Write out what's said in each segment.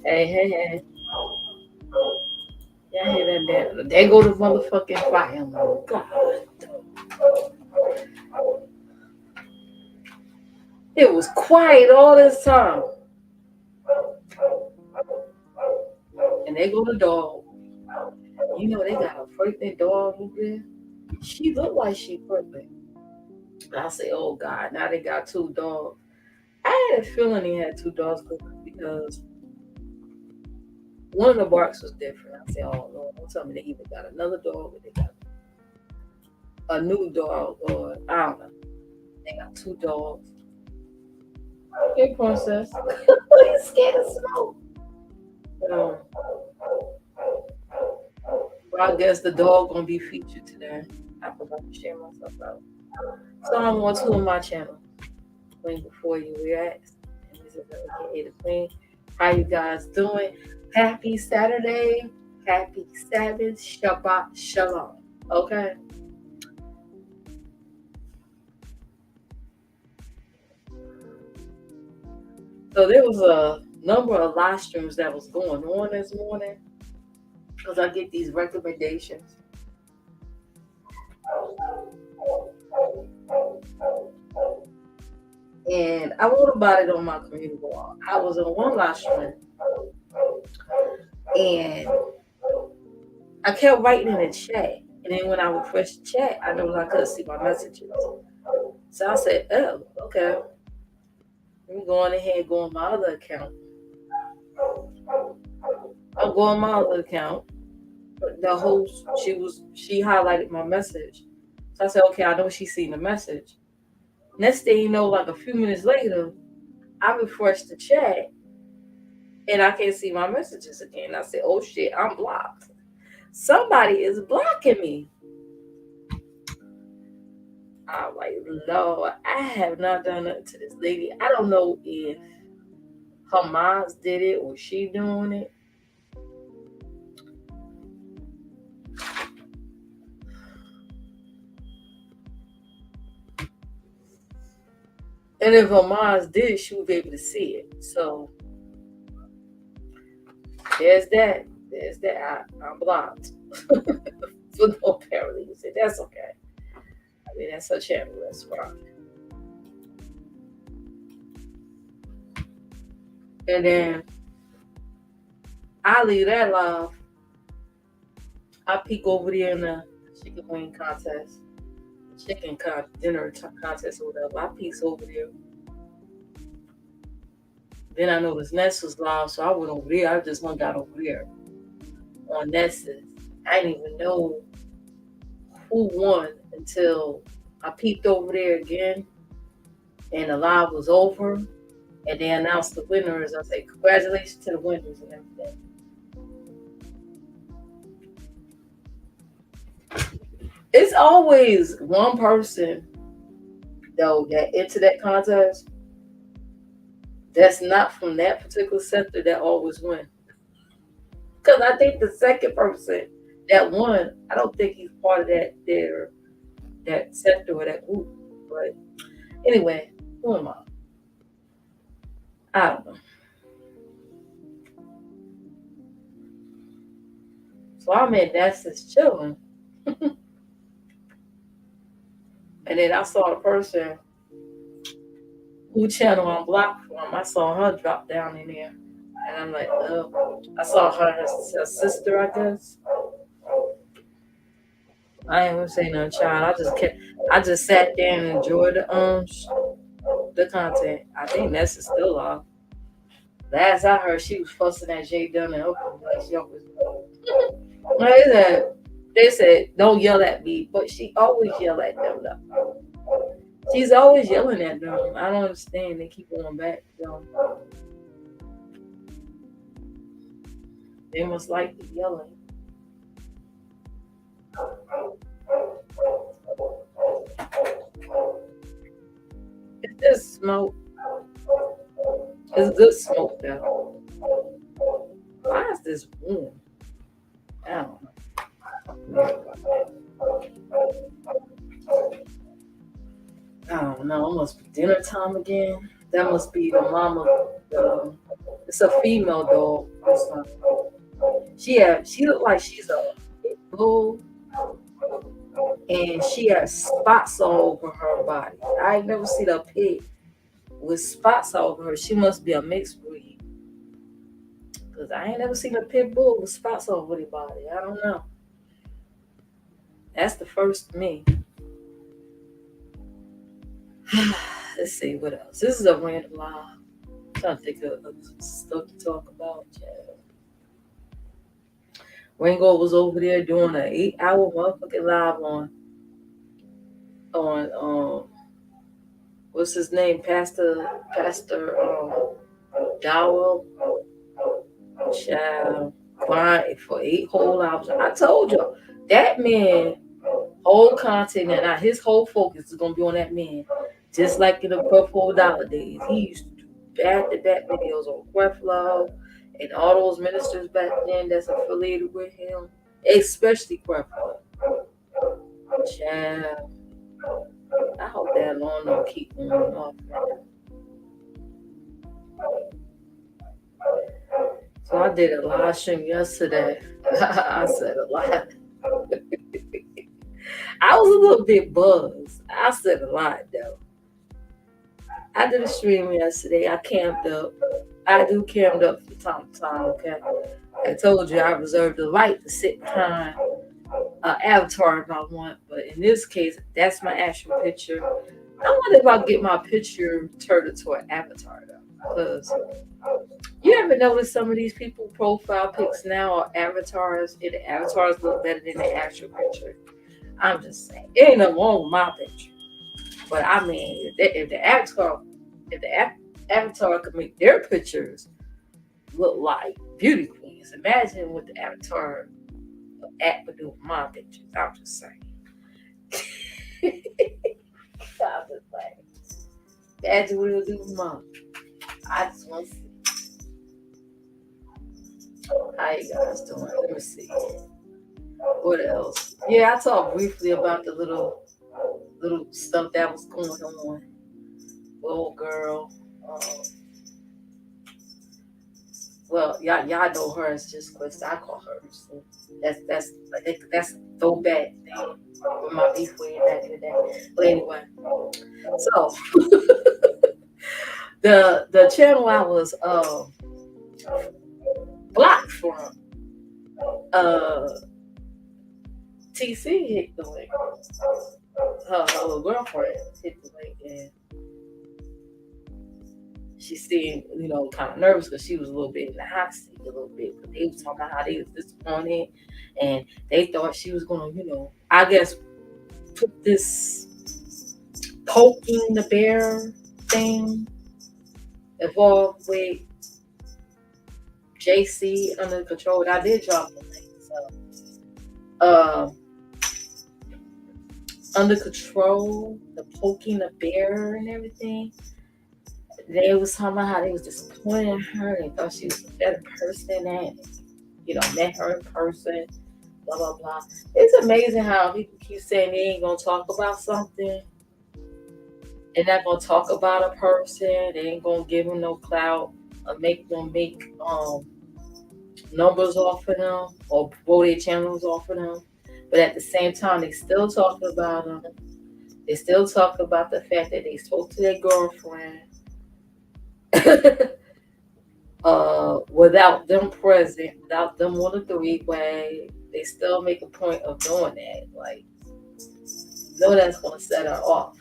Hey, hey, hey. Y'all hear that? There go the motherfucking fire. I'm like, God. It was quiet all this time. And they go the dog. You know, they got a pregnant dog over there. She looked like she pregnant. I say, oh God, now they got two dogs. I had a feeling he had two dogs because one of the barks was different. I said, oh Lord, don't tell me they either got another dog or they got a new dog or I don't know. They got two dogs. Hey, princess. You scared of smoke. Um, but I guess the dog gonna be featured today. I forgot to share myself out. So I'm on two of my channels. Queen Before You React. And this is AKA the Queen. How you guys doing? Happy Saturday. Happy Sabbath. Shabbat Shalom. Okay? So there was a number of live streams that was going on this morning because I get these recommendations. And I wrote about it on my community wall. I was on one live stream and I kept writing in the chat. And then when I refreshed the chat, I noticed I couldn't see my messages. So I said, oh, okay. Let me go on ahead and go on my other account. I'll go on my other account. The host, she highlighted my message. So I said, okay, I know she's seen the message. Next thing you know, like a few minutes later, I refreshed the chat and I can't see my messages again. I said, oh shit, I'm blocked. Somebody is blocking me. I'm like, Lord, I have not done nothing to this lady. I don't know if her moms did it or she doing it. And if her moms did it, she would be able to see it. So there's that. There's that. I'm blocked. For no apparent reason. That's okay. I mean, that's her channel. That's fine. And then I leave that live. I peek over there in the chicken wing contest, dinner contest or whatever. I peek over there. Then I noticed Ness was live, so I went over there. I just went got over there on Ness's. I didn't even know who won until I peeked over there again, and the live was over, and they announced the winners. I say, congratulations to the winners and everything. It's always one person though that into that contest that's not from that particular sector that always win. Because I think the second person that won, I don't think he's part of that sector or that group. But anyway, who am I? I don't know. So I'm in Ness's chilling. And then I saw the person who channel I'm blocked from. I saw her drop down in there. And I'm like, oh. I saw her sister, I guess. I ain't gonna say nothing, child. I just sat there and enjoyed the content. I think Ness is still off. Last I heard, she was fussing at Jay Dunn and Oprah like she always they said, don't yell at me, but she always yell at them though. She's always yelling at them. I don't understand. They keep going back. They must like the yelling. It's just smoke. It's good smoke though. Why is this warm? I don't know. I don't know. It must be dinner time again. That must be the mama, It's a female dog. She looked like she's a pit bull, and she has spots all over her body. I ain't never seen a pig with spots all over her. She must be a mixed breed. Cause I ain't never seen a pit bull with spots all over their body. I don't know. That's the first to me. Let's see what else. This is a random live. I'm trying to think of stuff to talk about. Ringo was over there doing an 8 hour motherfucking live on what's his name, Pastor Dowell, child, quiet for 8 whole hours. I told you that man, whole content and his whole focus is gonna be on that man. Just like in the Purple Dollar days, he used to do back-to-back videos on Creflo and all those ministers back then that's affiliated with him, especially Creflo. Child, I hope that long don't keep going off. So I did a live stream yesterday. I said a lot. I was a little bit buzzed. I said a lot though. I did a stream yesterday. I camped up. I do camped up from time to time, okay? I told you I reserved the right to sit behind an avatar if I want, but in this case, that's my actual picture. I wonder if I'll get my picture turned into an avatar though. Because you ever notice some of these people profile pics now are avatars, and the avatars look better than the actual picture? I'm just saying. It ain't nothing wrong with my picture. But I mean, if the avatar could make their pictures look like beauty queens, imagine what the avatar of app would do with my pictures. I'm just saying. I'm just saying. Imagine what it'll do with mine. I just want to see. How you guys doing? Let me see. What else? Yeah, I talked briefly about the little stuff that was going on. Little girl. Well, y'all know her as just Quest. I call her. So that's throwback thing with my beef way back in the day. But anyway, so the channel I was blocked from, uh TC hit the link. Her little girlfriend hit the link, and she seemed, kind of nervous because she was a little bit in the hot seat a little bit. But they was talking about how they was disappointed, and they thought she was gonna, I guess, put this poking the bear thing involved with JC under control. I did drop the link, so under control, the poking the bear and everything. They was talking about how they was disappointed in her. They thought she was a better person and met her in person, blah blah blah. It's amazing how people keep saying they ain't gonna talk about something. They're not gonna talk about a person. They ain't gonna give them no clout or make numbers off of them or blow their channels off of them. But at the same time, they still talking about them. They still talk about the fact that they spoke to their girlfriend without them present, without them on the three-way. They still make a point of doing that. Like, that's gonna set her off.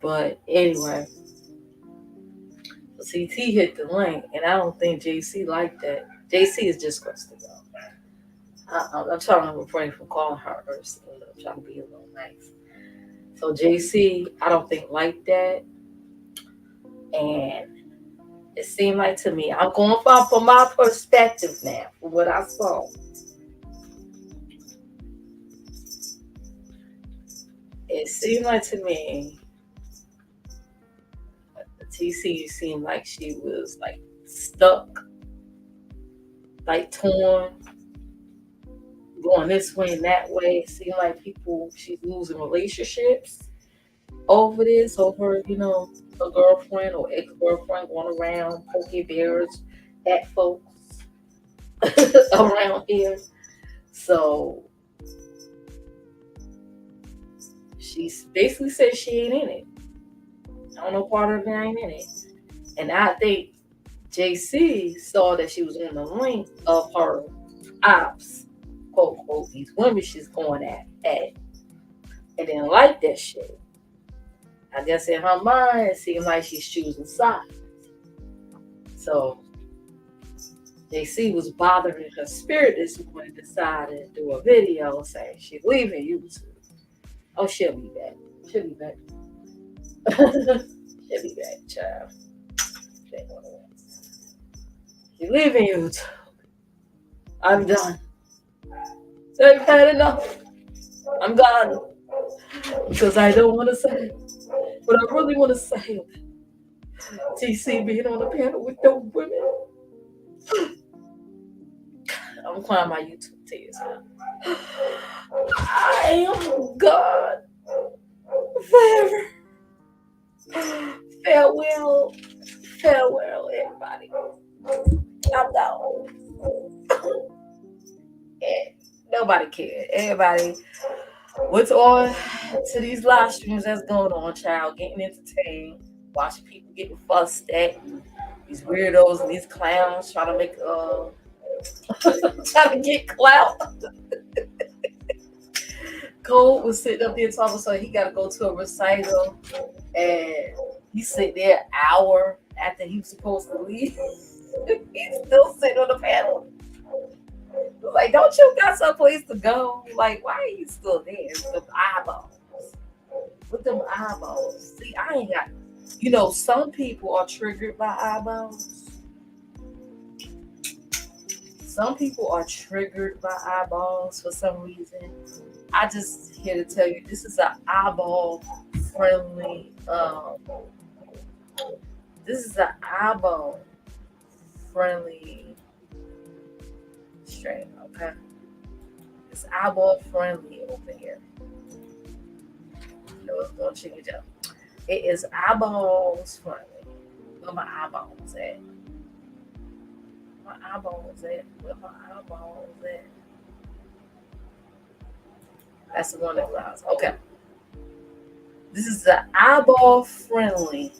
But anyway, CT hit the link, and I don't think JC liked that. JC is just Krista though. I'm trying to refrain from calling her Ursula. I'm trying to be a little nice. So JC, I don't think liked that, and it seemed like to me, I'm going from my perspective now, from what I saw. It seemed like to me, TC seemed like she was like stuck, like torn, going this way and that way. It seemed like she's losing relationships over this, so her girlfriend or ex-girlfriend going around poking bears at folks around here. So she basically said she ain't in it. I don't know part of it ain't in it. And I think JC saw that she was on the link of her ops, quote quote, these women she's going at and didn't like that shit. I guess in her mind it seemed like she's choosing sides. So JC was bothering her spirit this morning, decided to do a video saying she's leaving YouTube. Oh, she'll be back. She'll be back. She'll be back, child. She's leaving YouTube. I'm done. I've had enough. I'm done. Because I don't want to say it. But I really want to say it. TC being on the panel with those women. I'm crying my YouTube tears. I am gone forever. Farewell. Farewell, everybody. I'm gone. And nobody cared. Everybody what's on to these live streams that's going on, child, getting entertained, watching people getting fussed at, these weirdos and these clowns trying to make trying to get clout. Cole was sitting up there talking, so he got to go to a recital, and he sit there an hour after he was supposed to leave. He's still sitting on the panel. Like, don't you got someplace to go? Like, why are you still there with them eyeballs? With them eyeballs. See, I ain't got, some people are triggered by eyeballs. Some people are triggered by eyeballs for some reason. I just here to tell you, this is an eyeball friendly, stream, okay? It's eyeball friendly over here. It's gonna change up. It is eyeballs friendly. Where my eyeballs at? My eyeballs at? Where my eyeballs at? That's the one that flies. Okay. This is the eyeball friendly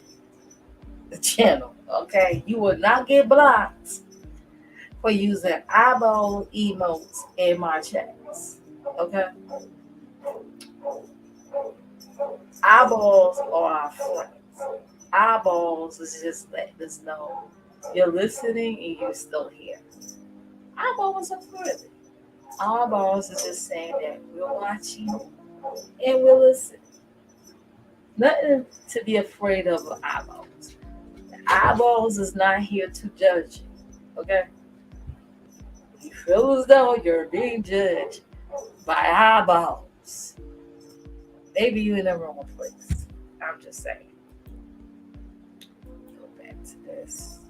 channel. Okay. You will not get blocked for using eyeball emotes in my chats. Okay. Eyeballs are our friends. Eyeballs is just letting us know you're listening and you're still here. Eyeballs are friendly. Eyeballs is just saying that we're watching and we're listening. Nothing to be afraid of with eyeballs. Eyeballs is not here to judge you. Okay? You feel as though you're being judged by eyeballs. Maybe you're in the wrong place. I'm just saying. Go back to this.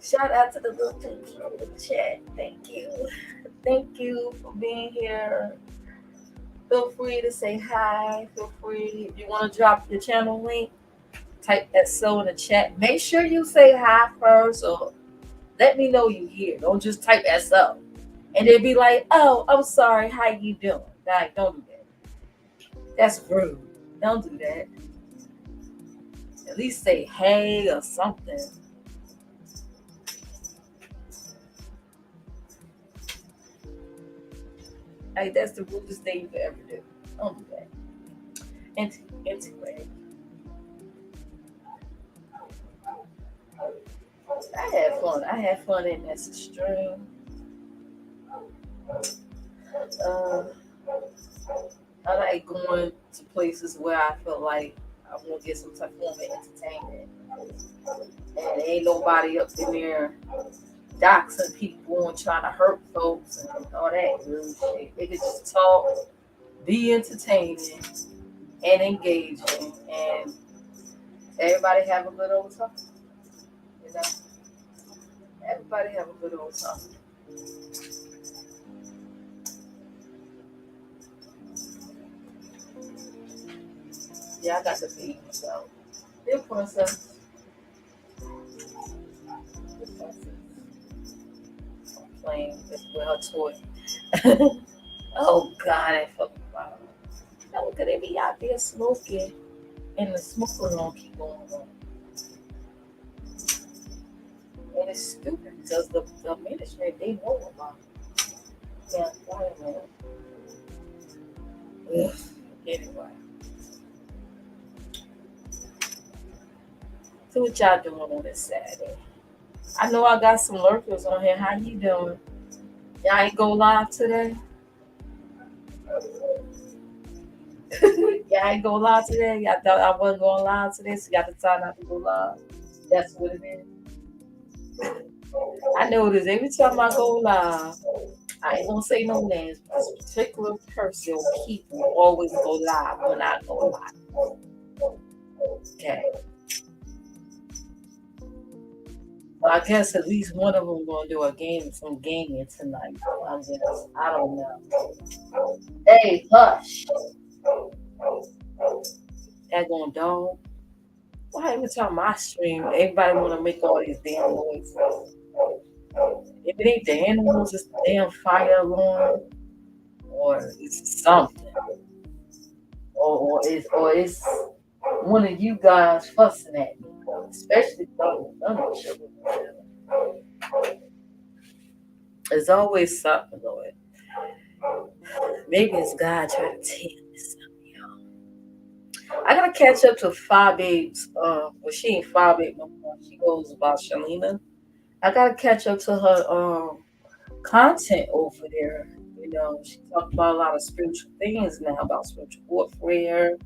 Shout out to the little people in the chat. Thank you. Thank you for being here. Feel free to say hi. Feel free. If you want to drop your channel link, type that so in the chat. Make sure you say hi first, or let me know you here. Don't just type SO. And they'll be like, oh, I'm sorry. How you doing? Like, don't do that. That's rude. Don't do that. At least say hey or something. Like, that's the rudest thing you could ever do. Don't do that. Anyway. I had fun in this stream. I like going to places where I feel like I want to get some type of entertainment. And ain't nobody up in there doxing people and trying to hurt folks and all that good shit. They could just talk, be entertaining and engaging, and everybody have a good old time. You know? Everybody have a good old time. Yeah, I got the baby, so. Dear princess. Dear princess. Playing with her toy. Oh God, that fucking bottle. Now look at they be out there smoking, and the smoke alarm keep going on. And it's stupid because the ministry they know about it. Yeah, why a minute. Ugh. Anyway, so what y'all doing on this Saturday? I know I got some lurkers on here. How you doing? Y'all ain't go live today? Y'all ain't go live today? Y'all thought I wasn't going live today, so y'all decided not to go live. That's what it is. I notice every time I go live, I ain't gonna say no names, but this particular person or people always go live when I go live. Okay. Well, I guess at least one of them gonna do some gaming tonight. I guess. I don't know. Hey, hush. That going dog. Why every time I stream, everybody wanna make all these damn noises? If it ain't the animals, it's the damn fire alarm, or it's something, or it's one of you guys fussing at me, especially those. There's always something, Lord. Maybe it's God trying to tell me something, y'all. I gotta catch up to Five Babes. Well, she ain't Five Babe no more. She goes about Shalina. I gotta catch up to her content over there. You know, she talked about a lot of spiritual things now about spiritual warfare,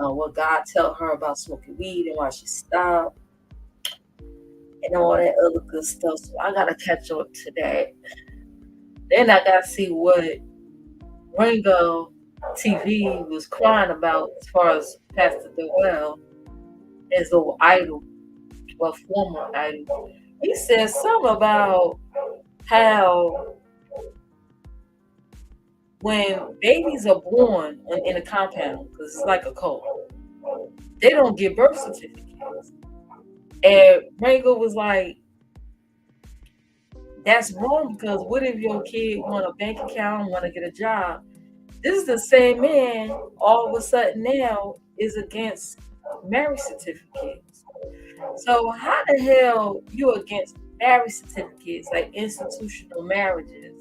what God tell her about smoking weed and why she stopped, and all that other good stuff. So I gotta catch up to that. Then I gotta see what Ringo TV was crying about as far as Pastor Noel, his old idol, well, former idol. He said something about how when babies are born in a compound, because it's like a cult, they don't get birth certificates. And Ringo was like, that's wrong because what if your kid want a bank account, want to get a job? This is the same man all of a sudden now is against marriage certificates. So how the hell you against marriage certificates, like institutional marriages,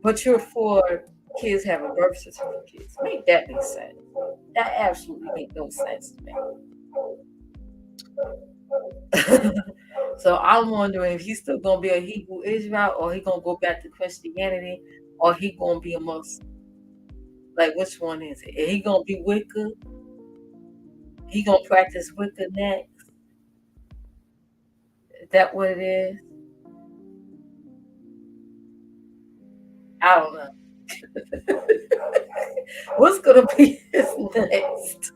but you're for kids having birth certificates? Make that make sense. That absolutely makes no sense to me. So I'm wondering if he's still gonna be a Hebrew Israel, or he gonna go back to Christianity, or he gonna be a Muslim. Like, which one is it? Is he gonna be Wicca? He gonna practice Wicca next? Is that what it is? I don't know. What's gonna be his next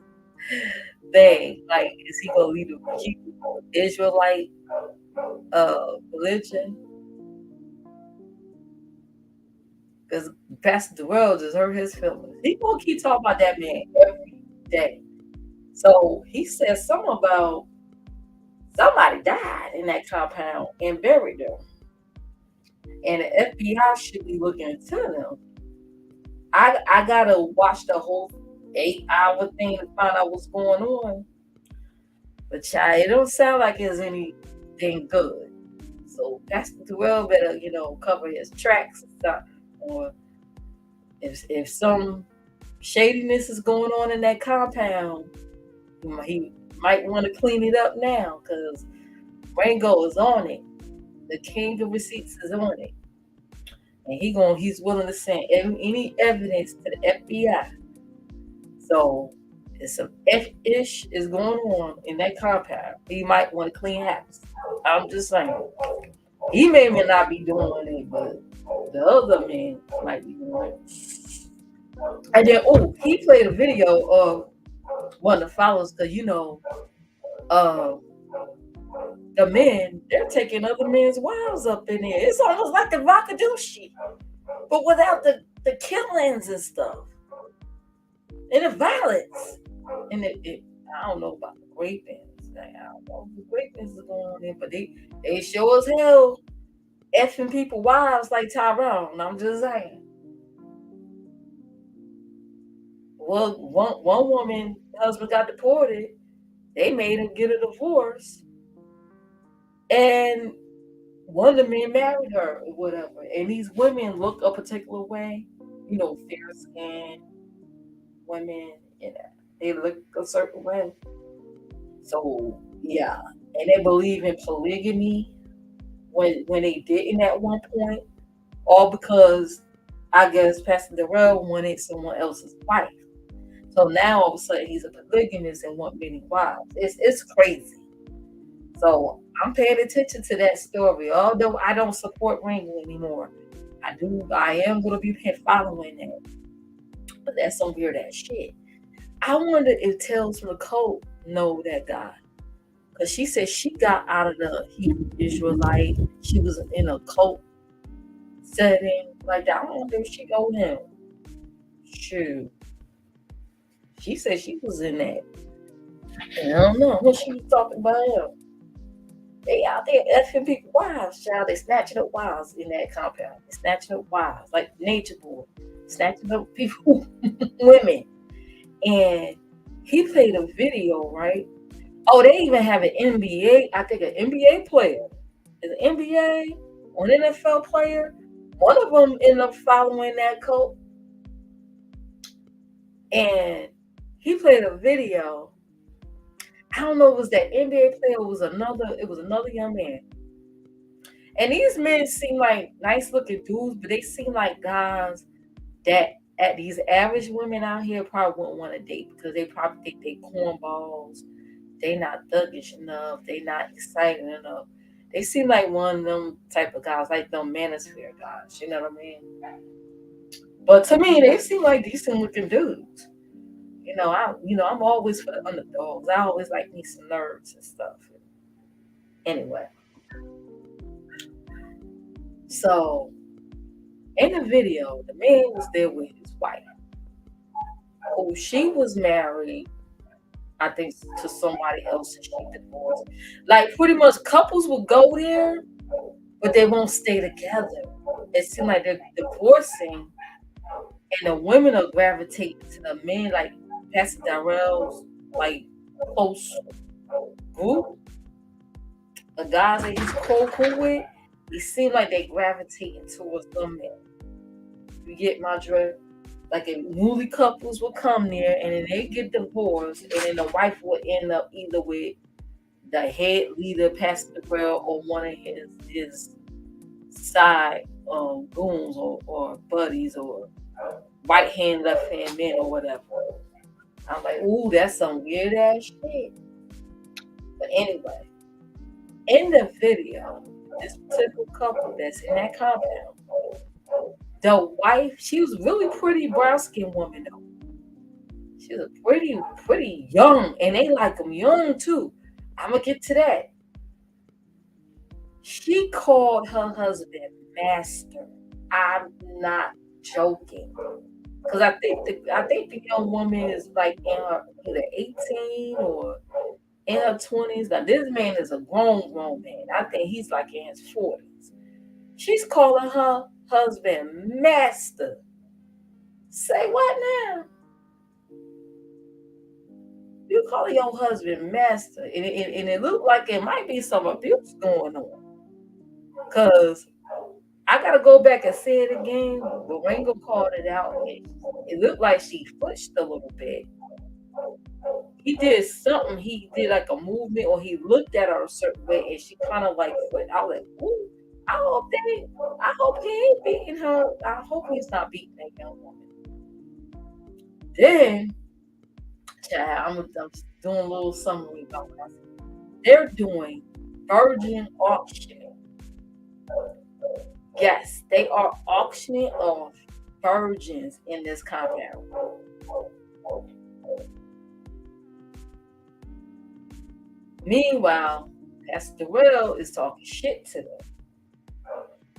thing? Like, is he gonna lead a Hebrew Israelite religion? Because Pastor Durrell just hurt his feelings. He gonna keep talking about that man every day. So he said something about somebody died in that compound and buried them. And the FBI should be looking into them. I gotta watch the whole 8 hour thing to find out what's going on. But child, it don't sound like it's anything good. So Pastor Durrell better, cover his tracks and stuff. Or if some shadiness is going on in that compound, he might want to clean it up now because Rango is on it. The king of receipts is on it. And he's willing to send any evidence to the FBI. So if some F-ish is going on in that compound, he might want to clean house. I'm just saying. He may not be doing it, but the other men might be doing it. And then, he played a video of one of the followers because, the men, they're taking other men's wives up in there. It's almost like the Rockadushi, but without the killings and stuff and the violence. And I don't know about the great bands. Like, I don't know if the great bands is going on there, but they sure as hell effing people wives like Tyrone. I'm just saying. Well, one woman husband got deported. They made him get a divorce, and one of the men married her or whatever. And these women look a particular way, fair skinned women, they look a certain way. So yeah, and they believe in polygamy when they didn't at one point, all because I guess Pastor Darrell wanted someone else's wife. So now all of a sudden he's a polygamist and want many wives. It's crazy. So I'm paying attention to that story. Although I don't support Ringo anymore, I am gonna be following that. But that's some weird ass shit. I wonder if Tales from the Code know that guy. Because she said she got out of the Hebrew Israelite. She was in a cult setting. Like that. I wonder if she know him. Shoot. She said she was in that. And I don't know what she was talking about him. They out there effing people wives, child. They snatching up wives in that compound. They snatching up wives, like Nature Boy. Snatching up people, women. And he played a video, right? Oh, they even have an NBA, I think an NBA player. Is an NBA or an NFL player. One of them ended up following that cult. And he played a video. I don't know if it was that NBA player or it was another young man. And these men seem like nice looking dudes, but they seem like guys that at these average women out here probably wouldn't want to date because they probably think they cornballs, they not thuggish enough, they not exciting enough. They seem like one of them type of guys, like them manosphere guys, you know what I mean? But to me, they seem like decent looking dudes. I'm always for the underdogs. I always like me some nerds and stuff. Anyway, so in the video, the man was there with his wife, who she was married, I think, to somebody else and she divorced. Like pretty much couples will go there, but they won't stay together. It seems like they're divorcing, and the women are gravitating to the men, like Pastor Darrell's like close group, the guys that he's cool with. It seems like they gravitating towards them men. You get my drift? Like if newly couples will come there and then they get divorced, and then the wife will end up either with the head leader, Pastor Darrell, or one of his side goons or buddies or right hand, left hand men or whatever. I'm like, ooh, that's some weird ass shit. But anyway, in the video, this particular couple that's in that compound, the wife, she was really pretty brown skinned woman though. She was pretty young, and they like them young too. I'm gonna get to that. She called her husband master. I'm not joking. Because I think the young woman is like in her either 18 or in her 20s. Now this man is a grown man. I think he's like in his 40s. She's calling her husband master. Say what now? You calling your husband master, and it looked like it might be some abuse going on. Cause I gotta go back and say it again. But Ringo called it out. It looked like she pushed a little bit. He did something. He did like a movement, or he looked at her a certain way, and she kind of like put. I was like, ooh. I hope he ain't beating her. I hope he's not beating that young woman. Then, child, I'm doing a little summary about that. They're doing virgin auctioning. Yes, they are auctioning off virgins in this compound. Meanwhile, Pastor Darrell is talking shit to them.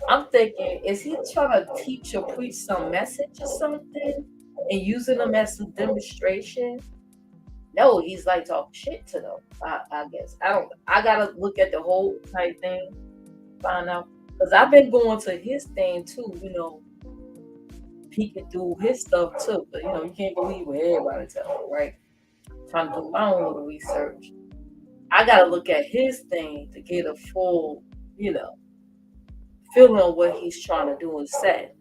I'm thinking, is he trying to teach or preach some message or something and using them as some demonstration? No, he's like talking shit to them. I guess I don't. I gotta look at the whole type thing, find out because I've been going to his thing too. Peeking through his stuff too. But you can't believe what everybody tells you, right? Trying to do my own little research. I gotta look at his thing to get a full, you know, feeling of what he's trying to do and say.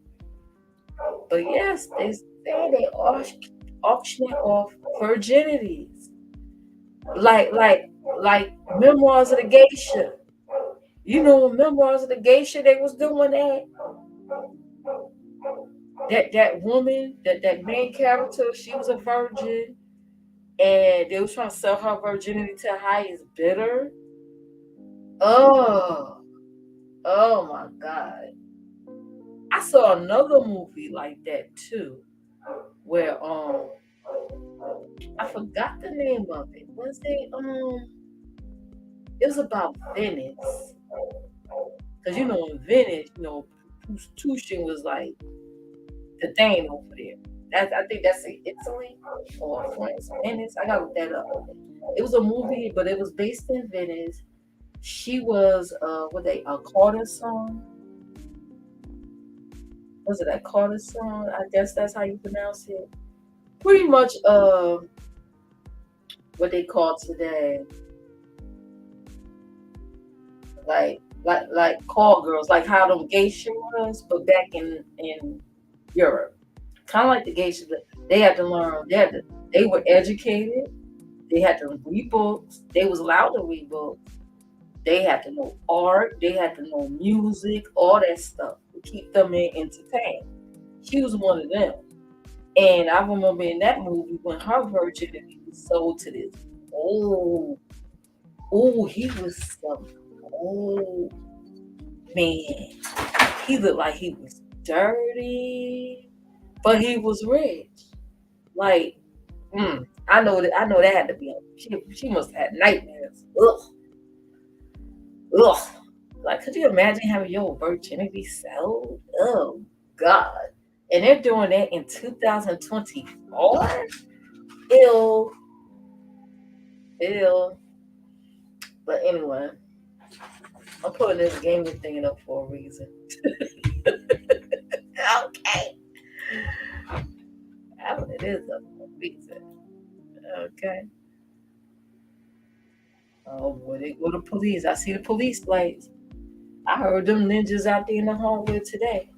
But yes, they say they auctioning off virginities, like memoirs of the geisha. Memoirs of the geisha. They was doing that woman, that main character. She was a virgin, and they was trying to sell her virginity to the highest bidder. Oh, oh my God! I saw another movie like that too, where I forgot the name of it. Was it? It was about Venice, because in Venice, prostitution was like the thing over there. I think that's in Italy or France, Venice. I gotta look that up. It was a movie, but it was based in Venice. She was what they a Carter song. Was it a Carter song? I guess that's how you pronounce it. Pretty much what they call today, like call girls, like how them geisha was, but back in Europe. Kind of like the geisha, but they had to learn. They were educated. They had to read books. They was allowed to read books. They had to know art. They had to know music, all that stuff to keep them entertained. She was one of them. And I remember in that movie when her virginity was sold to this. Oh, he was some old man. He looked like he was dirty, but he was rich. Like, I know that had to be. She must have had nightmares. Ugh, ugh. Like, could you imagine having your virginity sold? Oh God! And they're doing that in 2024. Ill, ill. But anyway, I'm putting this gaming thing up for a reason. Okay, it is up for a reason. Okay. Oh boy, they go to police. I see the police lights. I heard them ninjas out there in the hallway today.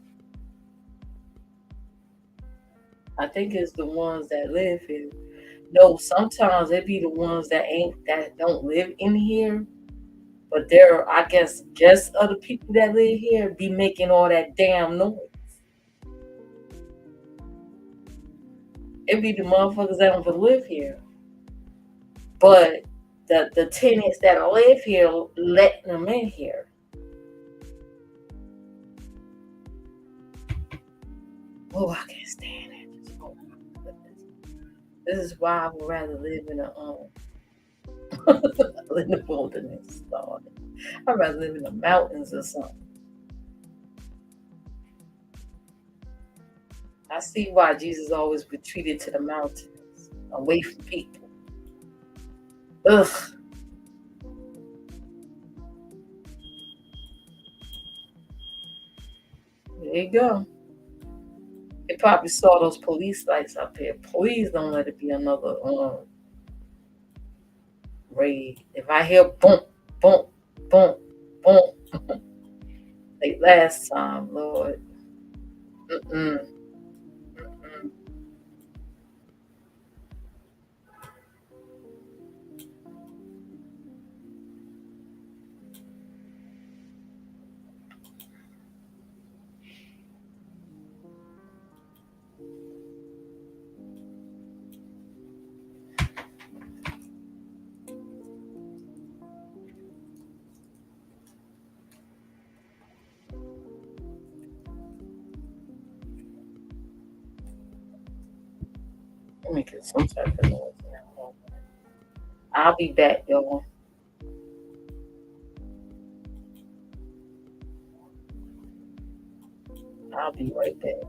I think it's the ones that live here. No, sometimes it be the ones that don't live in here, but they're I guess guests of the people that live here be making all that damn noise. It be the motherfuckers that don't live here, but the tenants that live here letting them in here. Oh, I can't stand it. Oh my goodness. This is why I would rather live in in the wilderness. Lord. I'd rather live in the mountains or something. I see why Jesus always retreated to the mountains, away from people. Ugh. There you go. They probably saw those police lights up here. Please don't let it be another raid. If I hear boom, boom, boom, boom, like last time, Lord. Mm-mm, mm-mm. Let me get some type of noise now. I'll be back, y'all. I'll be right back.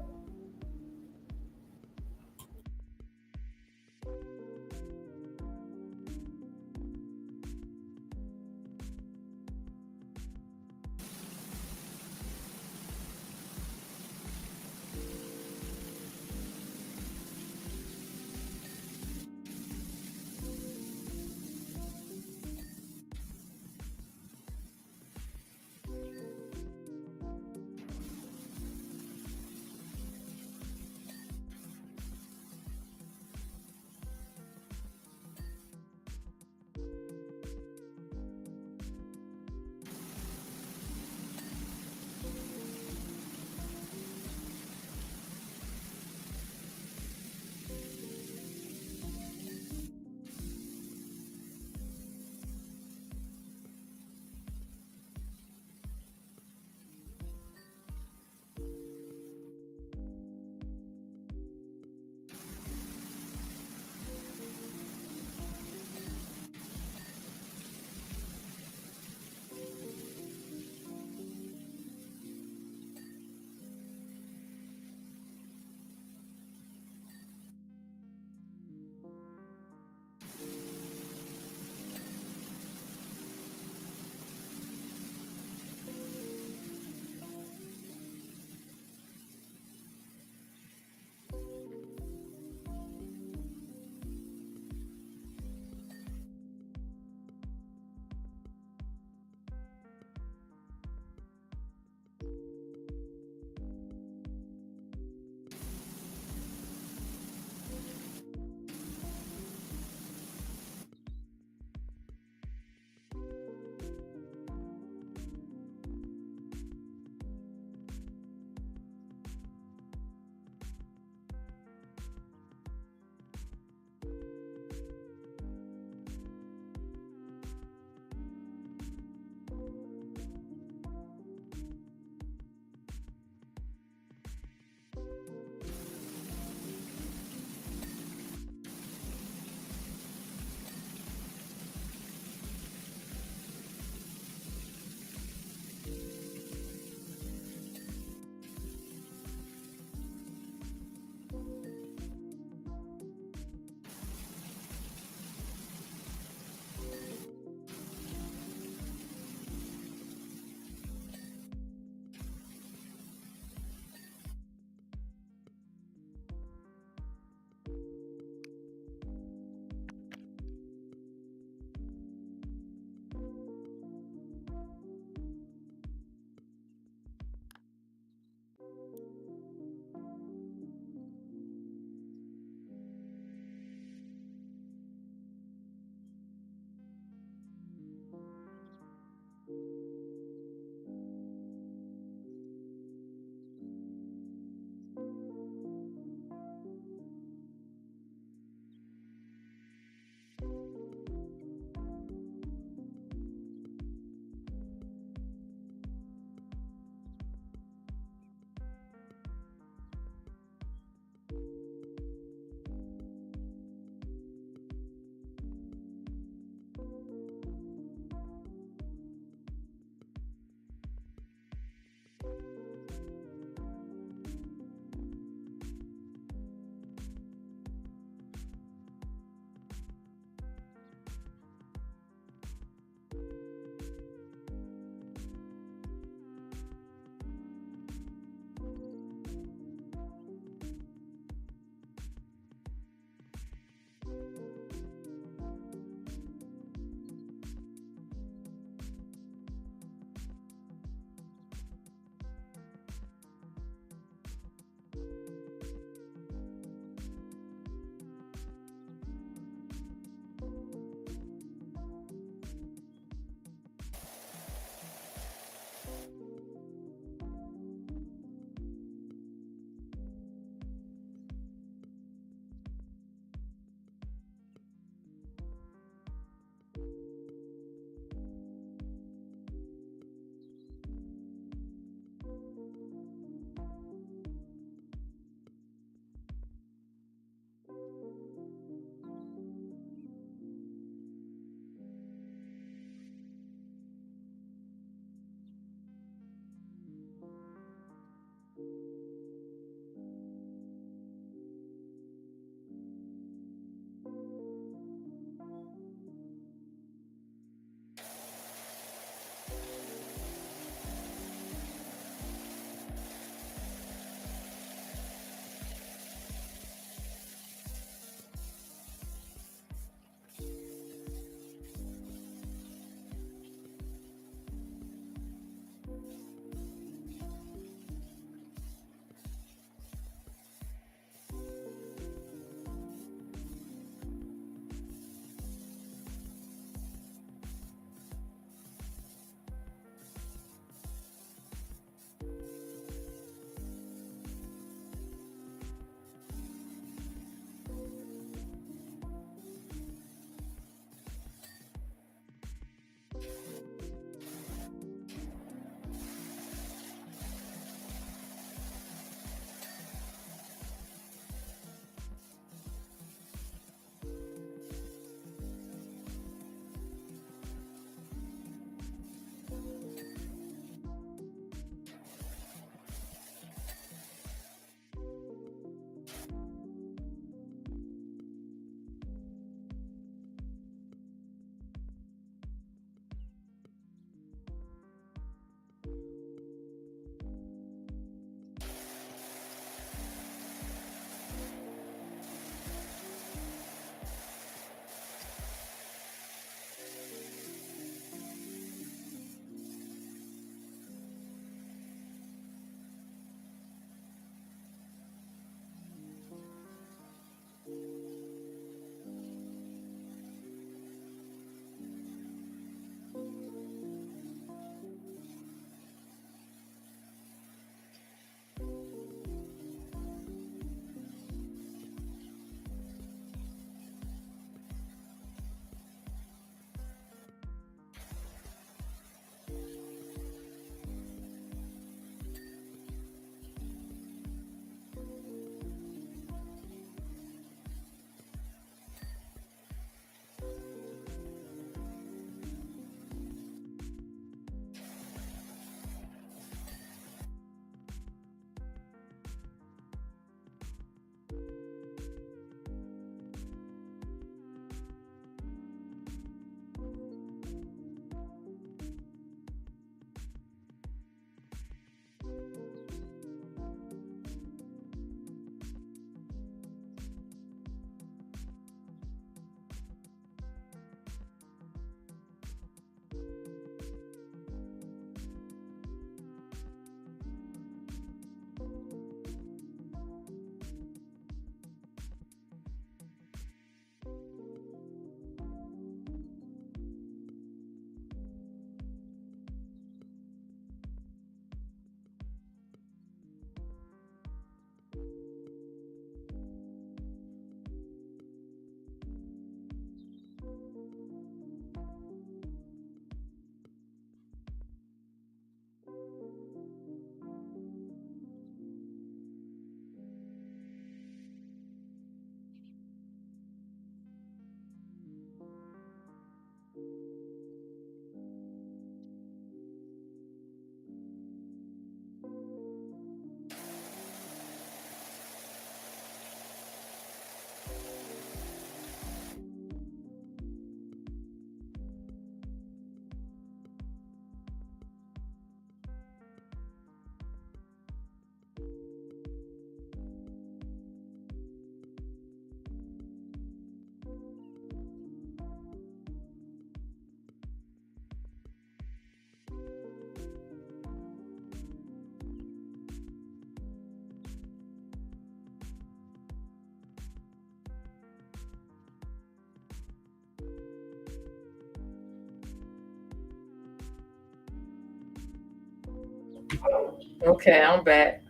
Okay, I'm back.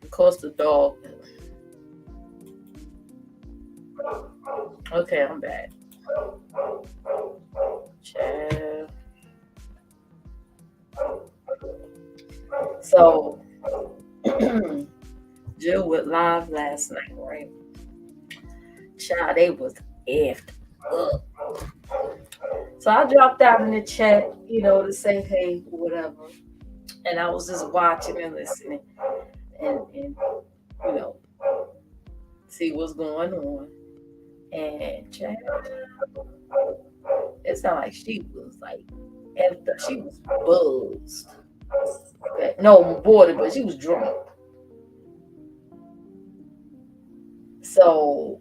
Of course, the dog. Okay, I'm back. Child. So, Jill went live last night, right? Child, they was effed up. So I dropped out in the chat, to say hey, whatever. And I was just watching and listening and you know, see what's going on. And child, it sounded like she was like effed up. She was buzzed. Okay. No, bored, but she was drunk. So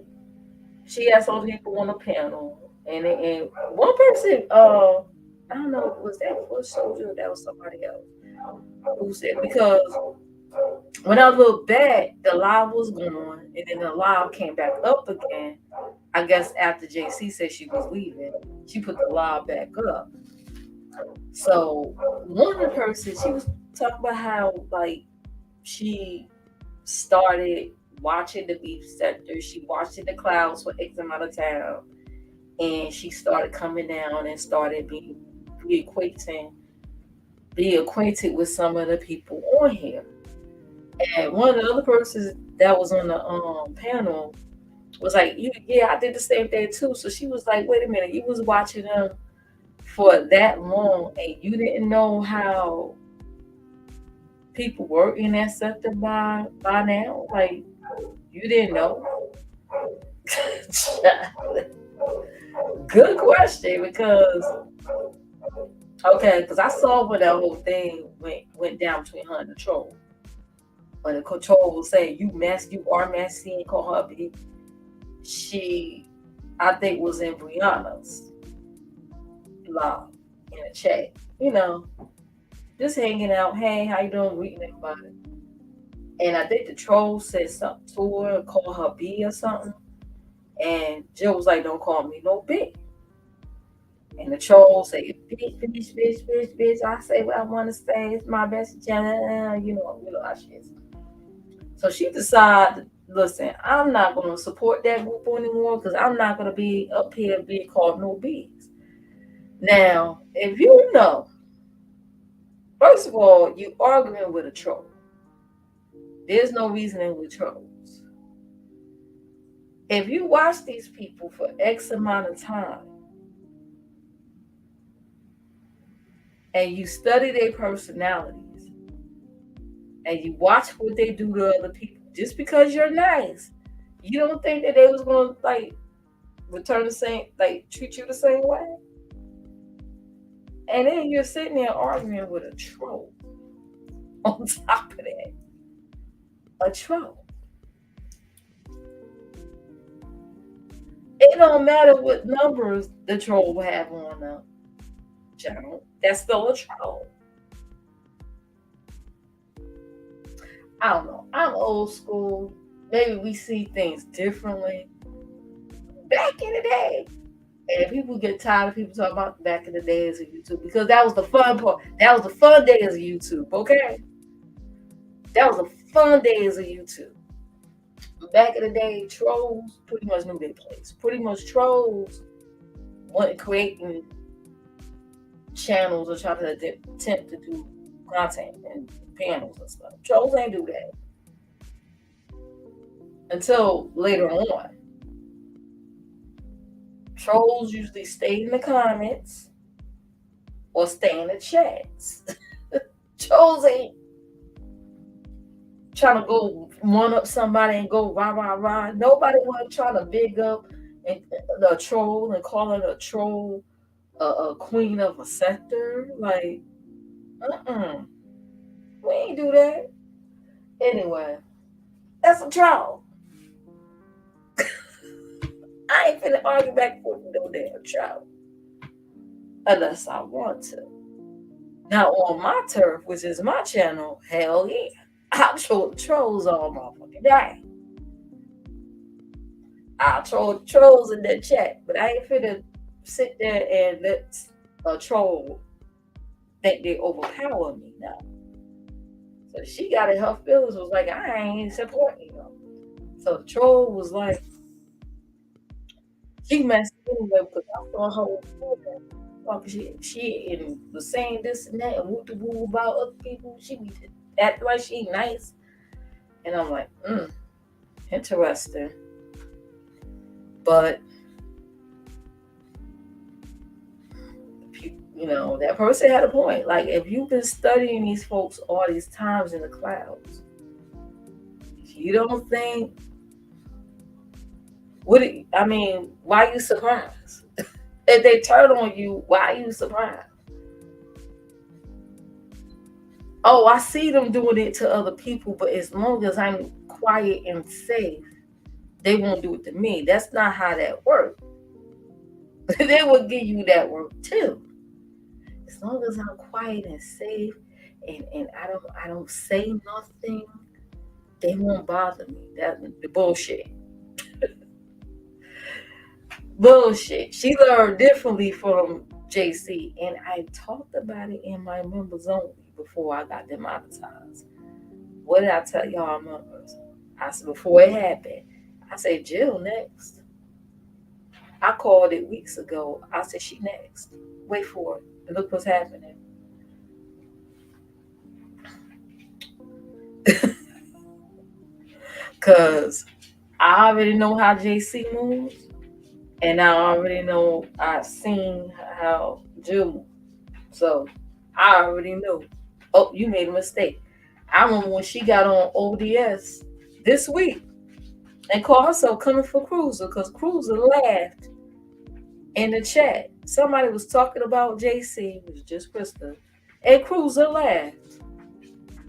she had some people on the panel, and one person, I don't know, was that for soldier or that was somebody else who said because when I looked back, the live was gone, and then the live came back up again. I guess after JC said she was leaving, she put the live back up. So one of the persons she was talking about how like she started watching the beef sector, she watched in the clouds for X amount of time, and she started coming down and started be acquainted be acquainted with some of the people on here. And one of the other persons that was on the panel was like, "You, yeah, I did the same thing too." So she was like, "Wait a minute, you was watching them for that long, and you didn't know how people were in that sector by now? Like, you didn't know?" Good question, because okay, because I saw when that whole thing went down between her and the troll. When the control was saying you are messy and call her big, she I think was in Brianna's live in the chat. You know, just hanging out. Hey, how you doing? Greeting everybody. And I think the troll said something to her, call her B or something. And Jill was like, "Don't call me no B." And the troll said, "Bitch, bitch, bitch, bitch, bitch." I say what I want to say. It's my best channel. You know how she is. So she decided, listen, I'm not going to support that group anymore because I'm not going to be up here being called no bees. Now, if you know, first of all, you arguing with a troll. There's no reasoning with trolls. If you watch these people for X amount of time and you study their personalities and you watch what they do to other people, just because you're nice, you don't think that they was going to like return the same, like treat you the same way? And then you're sitting there arguing with a troll on top of that. A troll. It don't matter what numbers the troll will have on the channel. That's still a troll. I don't know. I'm old school. Maybe we see things differently. Back in the day, and people get tired of people talking about back in the days of YouTube because that was the fun part. That was the fun days of YouTube, okay? That was the fun days of YouTube. Back in the day, trolls pretty much knew their place. Pretty much trolls weren't creating channels or trying to attempt to do content and panels and stuff. Trolls ain't do that until later on. Trolls usually stay in the comments or stay in the chats. Trolls ain't trying to go one up somebody and go rah rah rah. Nobody was trying to big up and the troll and calling a troll a queen of a sector. Like, we ain't do that. Anyway, that's a troll. I ain't finna argue back and forth with no damn troll unless I want to. Now on my turf, which is my channel, hell yeah, I'll troll the trolls all motherfucking day. I'll troll the trolls in that chat, but I ain't finna sit there and let a troll think they overpower me now. So she got in her feelings, was like, I ain't supporting you. So the troll was like, she messed anyway because I saw her with she and was saying this and that and woo woo about other people. She be act like she nice. And I'm like, interesting. But that person had a point. Like, if you've been studying these folks all these times in the clouds, you don't think why are you surprised? If they turn on you, why are you surprised? Oh, I see them doing it to other people, but as long as I'm quiet and safe, they won't do it to me. That's not how that works. They will give you that work too. As long as I'm quiet and safe and I don't say nothing, they won't bother me. That's the bullshit. Bullshit. She learned differently from JC, and I talked about it in my members only before I got demonetized. What did I tell y'all members? I said before it happened, I said Jill next. I called it weeks ago. I said she next. Wait for it. And look what's happening. Cause I already know how JC moves, and I already know I've seen how Jill moves. So I already knew. Oh, you made a mistake. I remember when she got on ODS this week and called herself coming for Cruiser because Cruiser laughed in the chat. Somebody was talking about JC, it was just Krista, and Cruiser laughed.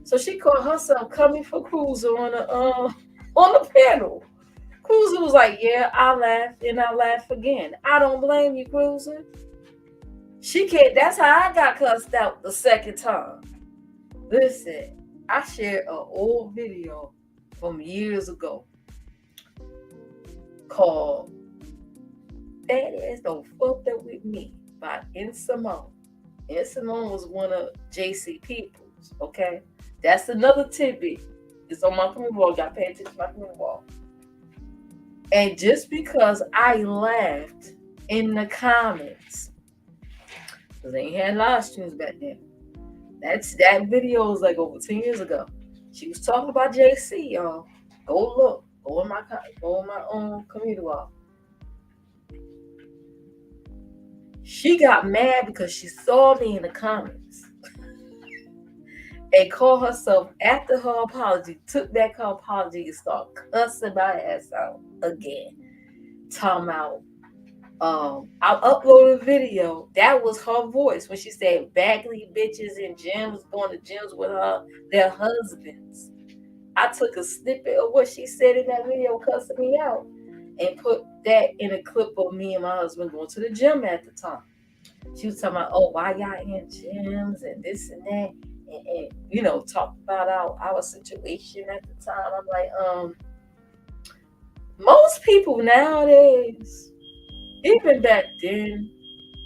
So she called herself coming for Cruiser on the panel. Cruiser was like, "Yeah, I laughed and I laughed again. I don't blame you, Cruiser." She can't. That's how I got cussed out the second time. Listen, I shared an old video from years ago called "That Ass Don't Fucked Up With Me" by N. Simone. N. Simone was one of JC Peoples. Okay, that's another tidbit. It's on my community wall. Got to pay attention to my community wall. And just because I laughed in the comments, because they ain't had live streams back then. That video was like over 10 years ago. She was talking about JC, y'all. Go look. Go in my own community wall. She got mad because she saw me in the comments and called herself after her apology, took back her apology and started cussing my ass out again. Talking about I uploaded a video. That was her voice when she said Bagley bitches and gyms going to gyms with their husbands. I took a snippet of what she said in that video, cussing me out, and put that in a clip of me and my husband going to the gym at the time. She was talking about, oh, why y'all in gyms and this and that, and talk about our situation at the time. I'm like, most people nowadays, even back then,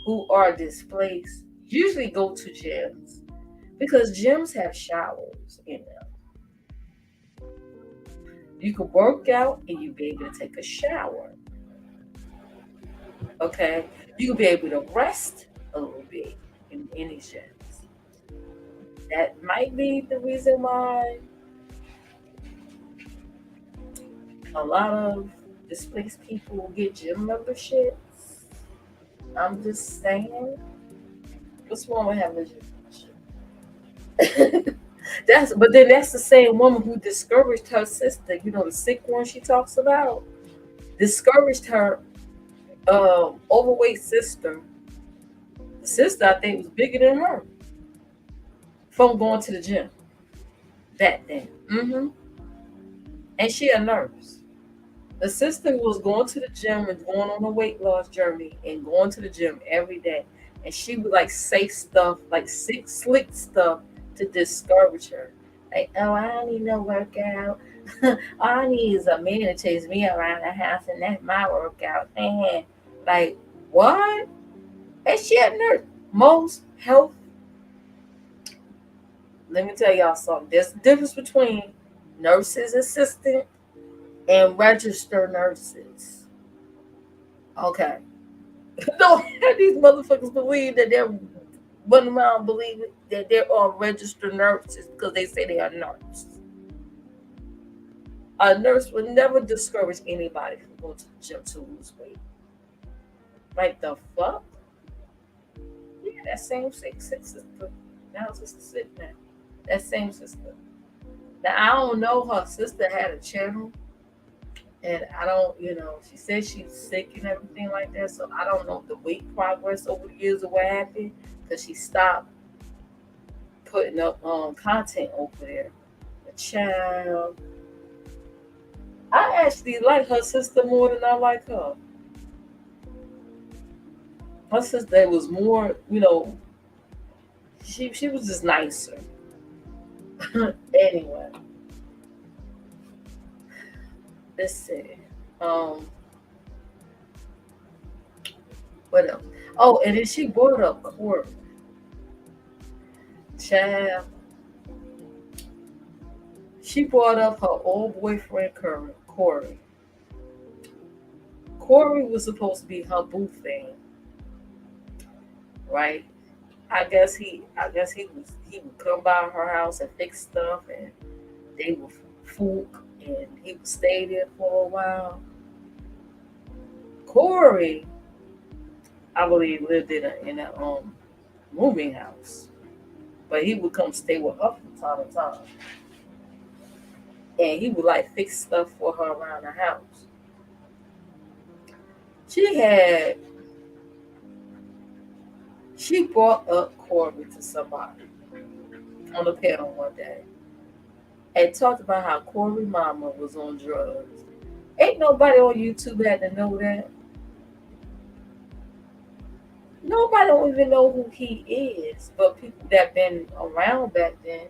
who are displaced, usually go to gyms because gyms have showers in them. You can work out and you be able to take a shower. Okay, you can be able to rest a little bit in these gyms. That might be the reason why a lot of displaced people get gym memberships. I'm just saying. What's wrong with having a gym membership? But then that's the same woman who discouraged her sister, the sick one she talks about, discouraged her overweight sister. The sister, I think, was bigger than her from going to the gym back then. And she a nurse. The sister was going to the gym and going on a weight loss journey and going to the gym every day. And she would like say stuff, like slick stuff to discourage her. Like, oh, I don't need no workout. All I need is a man to chase me around the house and that's my workout. Like, what? And she a nurse. Most health let me tell y'all something. There's a difference between nurses assistant and registered nurses. Okay. Don't have these motherfuckers believe that they're running around believing that they're all registered nurses because they say they are nurses. A nurse would never discourage anybody from going to the gym to lose weight. Like the fuck? Yeah, that same six sister. Now sister sick now. That same sister. Now I don't know her sister had a channel, and I don't, she said she was sick and everything like that. So I don't know the weight progress over the years or what happened because she stopped putting up content over there. The child, I actually like her sister more than I like her. Her sister was more, she was just nicer. Anyway, let's see. Um, what else? Oh, and then she brought up Corey. Child, she brought up her old boyfriend Corey. Corey was supposed to be her boo thing, right? I guess he would come by her house and fix stuff, and they would fook, and he would stay there for a while. Corey, I believe, lived in a moving house, but he would come stay with her from time to time, and he would like fix stuff for her around the house. She had she brought up Corey to somebody on the panel one day and talked about how Corey mama was on drugs. Ain't nobody on YouTube had to know that. Nobody don't even know who he is, but people that been around back then.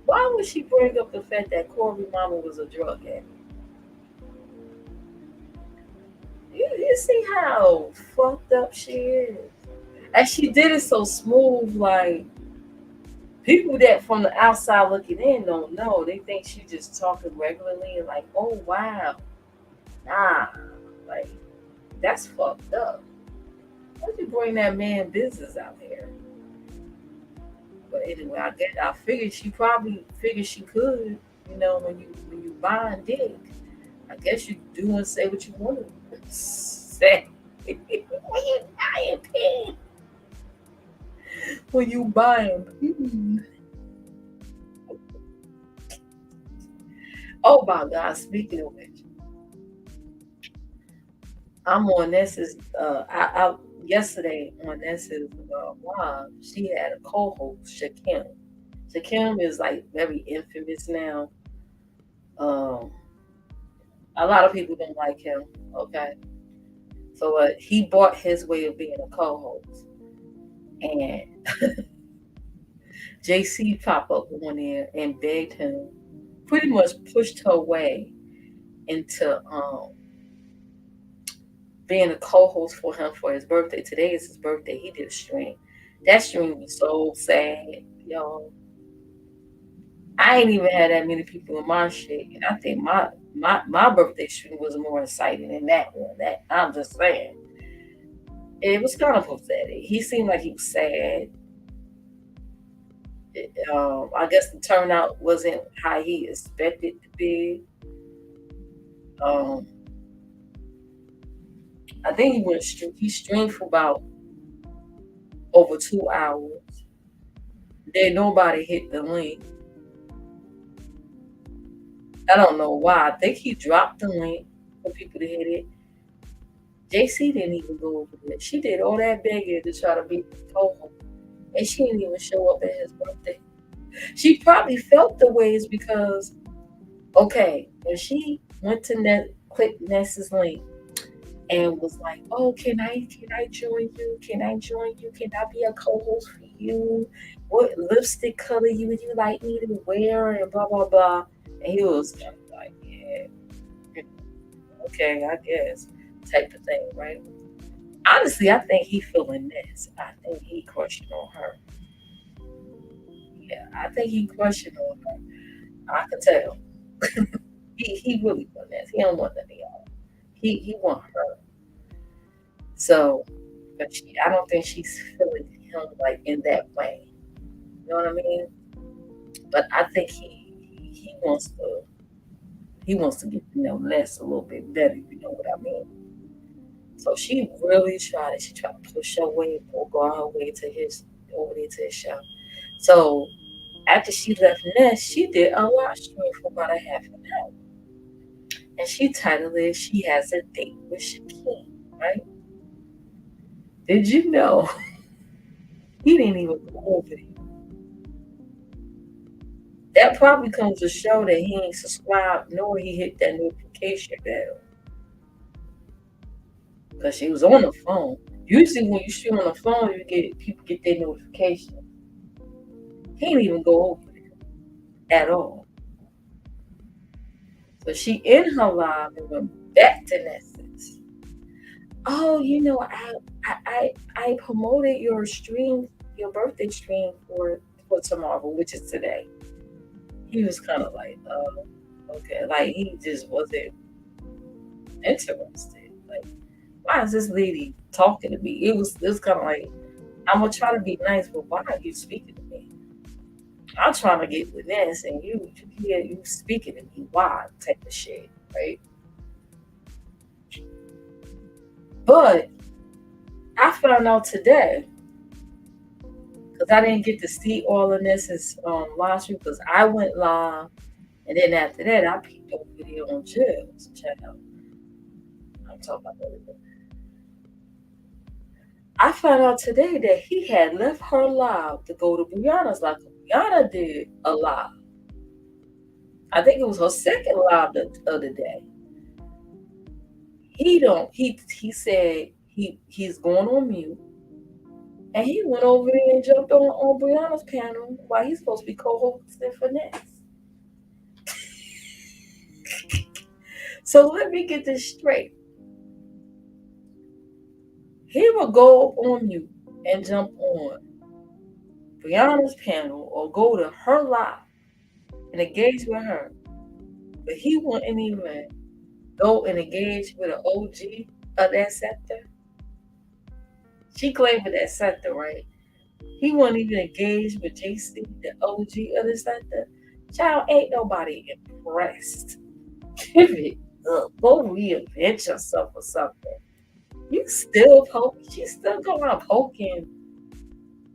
Why would she bring up the fact that Corey mama was a drug addict? You see how fucked up she is? And she did it so smooth, like people that from the outside looking in don't know. They think she just talking regularly and like, oh wow. Nah. Like, that's fucked up. Why'd you bring that man business out here? But anyway, I figured she probably figured she could, when you buying dick. I guess you do and say what you want to say. When you buying pig. When you buying pig. Oh my God, speaking of which, I'm on Ness's I yesterday on Ness's live, she had a co-host, Shakim. Shakim is like very infamous now. Um a lot of people don't like him. Okay. So he bought his way of being a co-host. And JC popped up on there and begged him, pretty much pushed her way into being a co-host for him for his birthday. Today is his birthday. He did a stream. That stream was so sad, y'all. I ain't even had that many people in my shit, and I think my birthday stream was more exciting than that one. That I'm just saying, it was kind of pathetic. He seemed like he was sad. I guess the turnout wasn't how he expected to be. Um, I think he streamed for about over 2 hours. Then nobody hit the link. I don't know why. I think he dropped the link for people to hit it. JC didn't even go over there. She did all that begging to try to be the co-host, and she didn't even show up at his birthday. She probably felt the ways because, okay, when she went to click Ness's link and was like, "Oh, can I join you? Can I join you? Can I be a co-host for you? What lipstick color would you like me to wear?" And blah blah blah. And he was kind of like, "Yeah, okay, I guess," type of thing, right? Honestly, I think he feeling this. I think he crushing on her. Yeah, I think he crushing on her. I could tell. He really want that. He don't want none of y'all. He want her. So, but I don't think she's feeling him like in that way. You know what I mean? But I think he wants to get to know Les a little bit better. You know what I mean? So she really tried it. She tried to push her way or go her way to his over there to his show. So after she left Nest, she did a live stream for about a half an hour. And she titled it She Has a Date with Shaquille, right? Did you know he didn't even go over there? That probably comes to show that he ain't subscribed nor he hit that notification bell. Because she was on the phone. Usually when you stream on the phone, you get people get their notification. He didn't even go over there at all. So she in her live and went back to Nessence. Oh, I promoted your stream, your birthday stream for tomorrow, which is today. He was kind of like, okay, like he just wasn't interested. Like, why is this lady talking to me? It was kind of like, I'm gonna try to be nice, but why are you speaking to me? I'm trying to get with this, and you speaking to me. Why type of shit, right? But I found out today because I didn't get to see all of this as live stream because I went live, and then after that I peeked over video on Jill's channel. I'm talking about that. I found out today that he had left her live to go to Brianna's live. Brianna did a live. I think it was her second live the other day. He don't. He said he's going on mute, and he went over there and jumped on Brianna's panel while he's supposed to be co-hosting for next. So let me get this straight. He will go on mute and jump on Brianna's panel or go to her live and engage with her, but he wouldn't even go and engage with an OG of that sector. She claimed with that sector, right? He wouldn't even engage with JC, the OG of the sector. Child, ain't nobody impressed. Pivot up. Go reinvent yourself or something. You still poking. She's still going around poking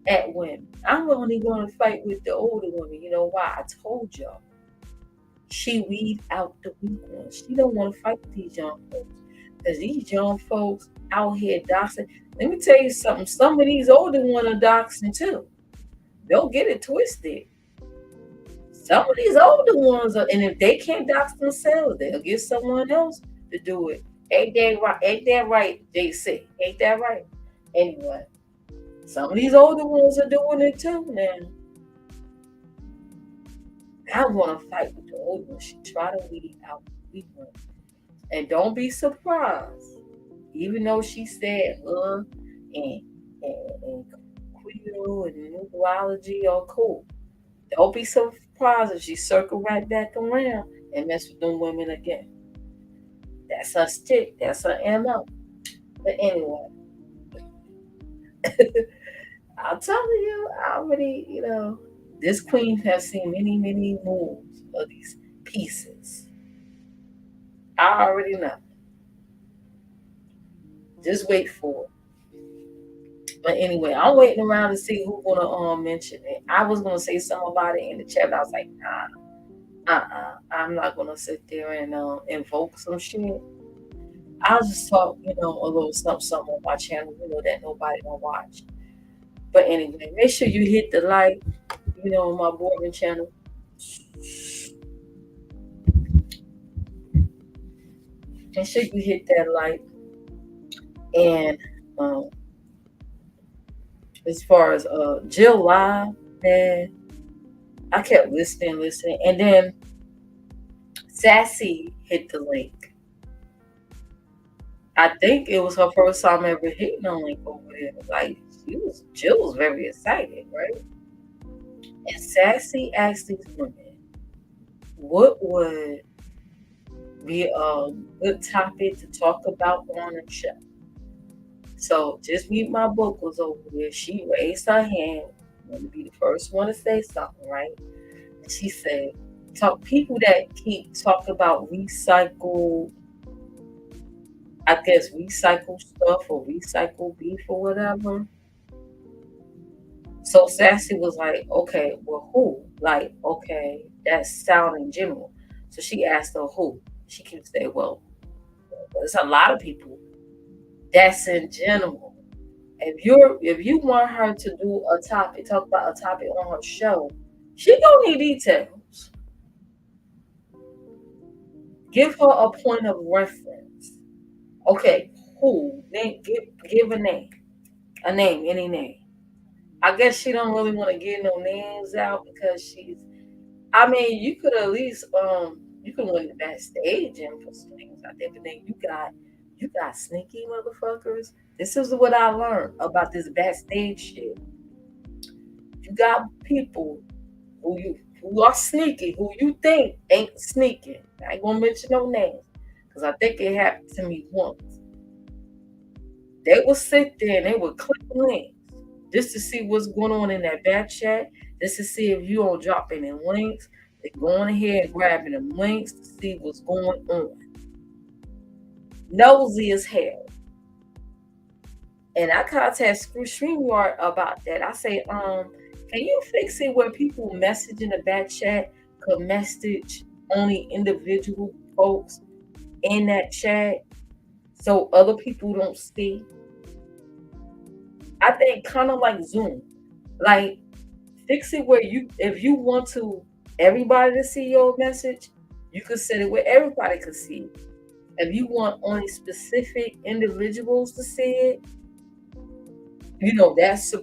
at women. I'm only going to fight with the older women. You know why? I told y'all. She weed out the weak ones. She don't want to fight with these young folks. Because these young folks out here doxing. Let me tell you something. Some of these older ones are doxing too. Don't get it twisted. Some of these older ones are, and if they can't dox themselves, they'll get someone else to do it. Ain't that right? Ain't that right, JC? Ain't that right? Anyway, some of these older ones are doing it too now. I want to fight with the older ones. She try to weed out the weak ones. And don't be surprised, even though she said, and queer and numerology are cool. Don't be surprised if she circle right back around and mess with them women again. That's her stick. That's her MO. But anyway, I'm telling you, I already, this queen has seen many, many moves of these pieces. I already know. Just wait for it. But anyway, I'm waiting around to see who's gonna mention it. I was gonna say something about it in the chat, but I was like, nah, I'm not gonna sit there and invoke some shit. I'll just talk, a little something on my channel, that nobody gonna watch. But anyway, make sure you hit the like, on my boarding channel. Make sure you hit that like. And as far as Jill Live, man, I kept listening, and then Sassy hit the link. I think it was her first time ever hitting a link over there. Like Jill was very excited, right? And Sassy asked these women, what would be a good topic to talk about on a show? So just read my book was over there. She raised her hand, wanted to be the first one to say something, right? And she said, talk people that keep talking about recycle, I guess recycle stuff or recycle beef or whatever. So Sassy was like, okay, well, who? Like, okay, that's sound in general. So she asked her who. She can say, well, there's a lot of people. That's in general. If you want her to do a topic, talk about a topic on her show, she gonna need details. Give her a point of reference. Okay, who? Name, give a name, any name. I guess she don't really want to get no names out because she's. I mean, you could at least you could win the backstage and put some names out there, but then you got sneaky motherfuckers. This is what I learned about this backstage shit. You got people who are sneaky, who you think ain't sneaking. I ain't gonna mention no names because I think it happened to me once. They will sit there and they will click links just to see what's going on in that back chat, just to see if you don't drop any links. They going ahead and grabbing them links to see what's going on. Nosy as hell. And I contact StreamYard about that. I say, can you fix it where people message in the back chat could message only individual folks in that chat so other people don't see? I think kind of like Zoom. Like fix it where if you want to everybody to see your message, you could set it where everybody could see it. If you want only specific individuals to see it, that's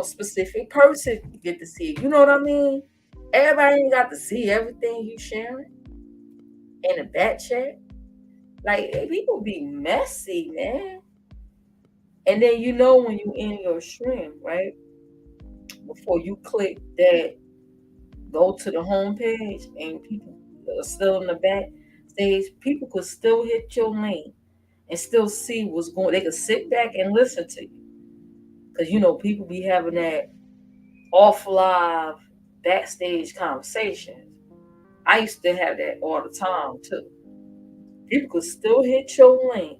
specific person get to see it. You know what I mean? Everybody ain't got to see everything you sharing in the back chat. Like people be messy, man. And then when you in your stream, right? Before you click that go to the home page and people are still in the back stage, people could still hit your link and still see what's going. They could sit back and listen to you because people be having that off live backstage conversations. I used to have that all the time too. People could still hit your link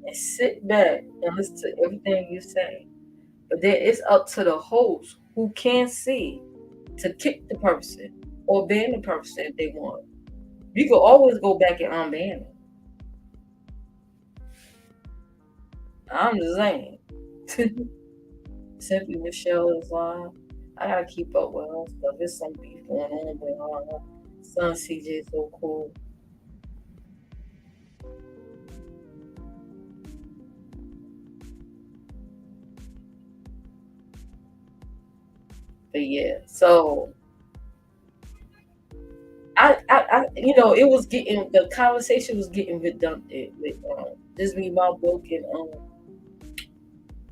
and sit back and listen to everything you say. But then it's up to the host who can see to kick the person or ban the person if they want. You can always go back and unban them. I'm just saying. Simply Michelle is live. I gotta keep up with her stuff. There's some beef going on with her. Son CJ so cool. But yeah, so it was getting the conversation was getting redundant with just read my book and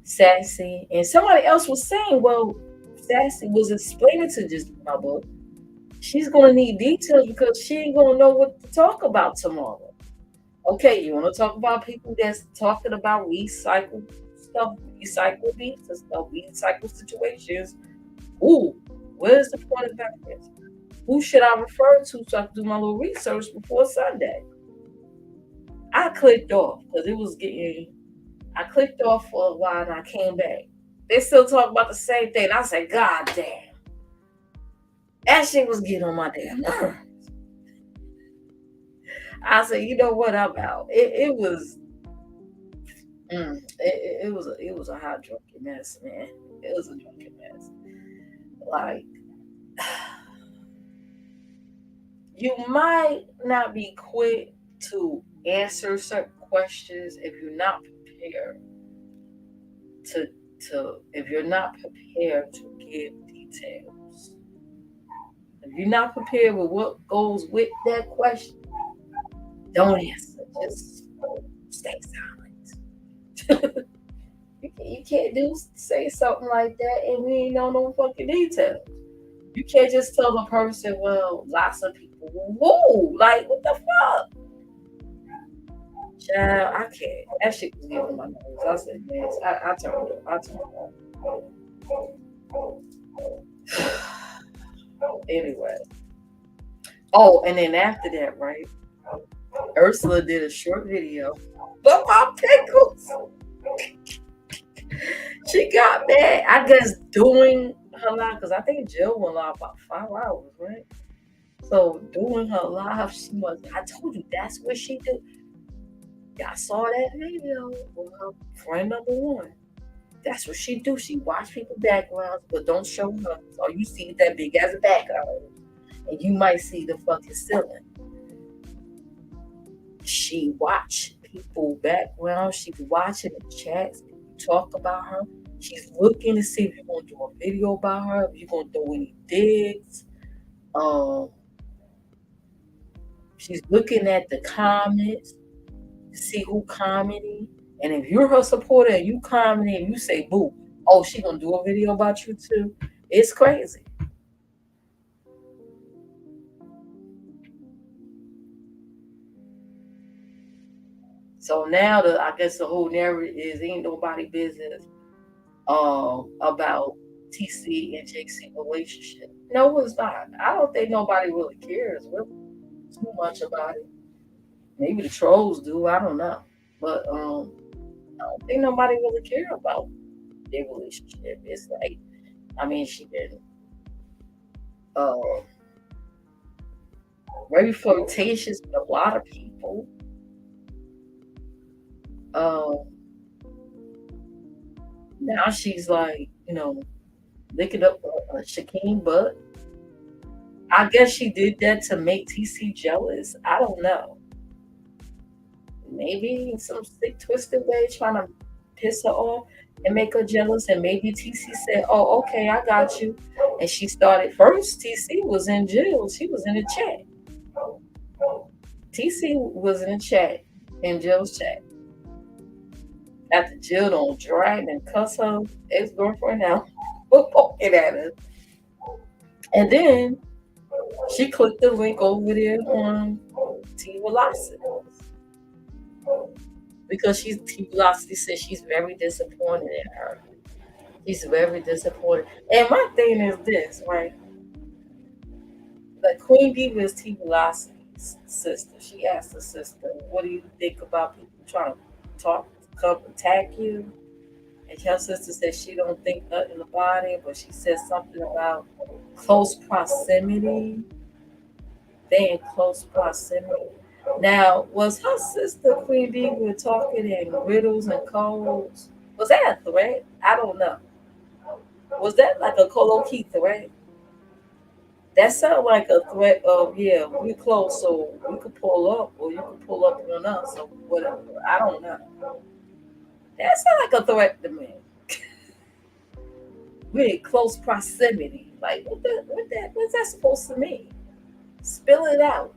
Sassy and somebody else was saying, well, Sassy was explaining to just my book. She's gonna need details because she ain't gonna know what to talk about tomorrow. Okay, you want to talk about people that's talking about recycle stuff, recycle beats and stuff, recycle situations. Ooh, where's the point of reference? Who should I refer to so I can do my little research before Sunday? I clicked off because it was getting. I clicked off for a while and I came back. They still talk about the same thing. I said, God damn, that shit was getting on my damn nerves. I said, you know what? I'm out. It was. It was a hot drunken mess, man. It was a drunken mess. Like you might not be quick to answer certain questions if you're not prepared to if you're not prepared to give details. If you're not prepared with what goes with that question, don't answer. Just stay silent. You can't say something like that and we ain't know no fucking details. You can't just tell a person, well, lots of people. Whoa, like what the fuck? Child, I can't. That shit was getting on my nerves. I said, man, I turned it. I turned it. Anyway. Oh, and then after that, right? Ursula did a short video about pickles. She got mad, I guess, doing her live, because I think Jill went live about 5 hours, right? So doing her live, she was. I told you that's what she do. I saw that video with her friend number one. That's what she do. She watch people backgrounds, but don't show her. So you see that big as a background, and you might see the fucking ceiling. She watch people background. She be watching the chats. Talk about her. She's looking to see if you're gonna do a video about her. If you're gonna do any digs. Um, she's looking at the comments to see who commenting. And if you're her supporter and you comment and you say boo, oh, she gonna do a video about you too. It's crazy. So now I guess the whole narrative is ain't nobody business about TC and JC relationship. No, it's not. I don't think nobody really cares really too much about it. Maybe the trolls do, I don't know. But I don't think nobody really care about their relationship. It's like, I mean, she been uh very flirtatious with a lot of people. Um, now she's like, licking up Shakeen butt. I guess she did that to make TC jealous. I don't know. Maybe in some sick, twisted way, trying to piss her off and make her jealous. And maybe TC said, "Oh, okay, I got you." And she started first. TC was in jail. She was in the chat. TC was in the chat, in Jill's chat. After Jill don't drag and cuss her ex girlfriend out, poking at her. And then she clicked the link over there on T Velocity because T Velocity says she's very disappointed in her. She's very disappointed. And my thing is this, right? Like Queen Diva is T Velocity's sister. She asked her sister, "What do you think about people trying to come attack you?" And her sister said she don't think nothing about it, but she said something about close proximity. They in close proximity. Now, was her sister Queen Diva talking in riddles and codes? Was that a threat? I don't know. Was that like a low key threat? That sounded like a threat of, yeah, we close so we could pull up or you could pull up on us or whatever. I don't know. That sounded like a threat to me. We're in close proximity. Like what's that supposed to mean? Spill it out.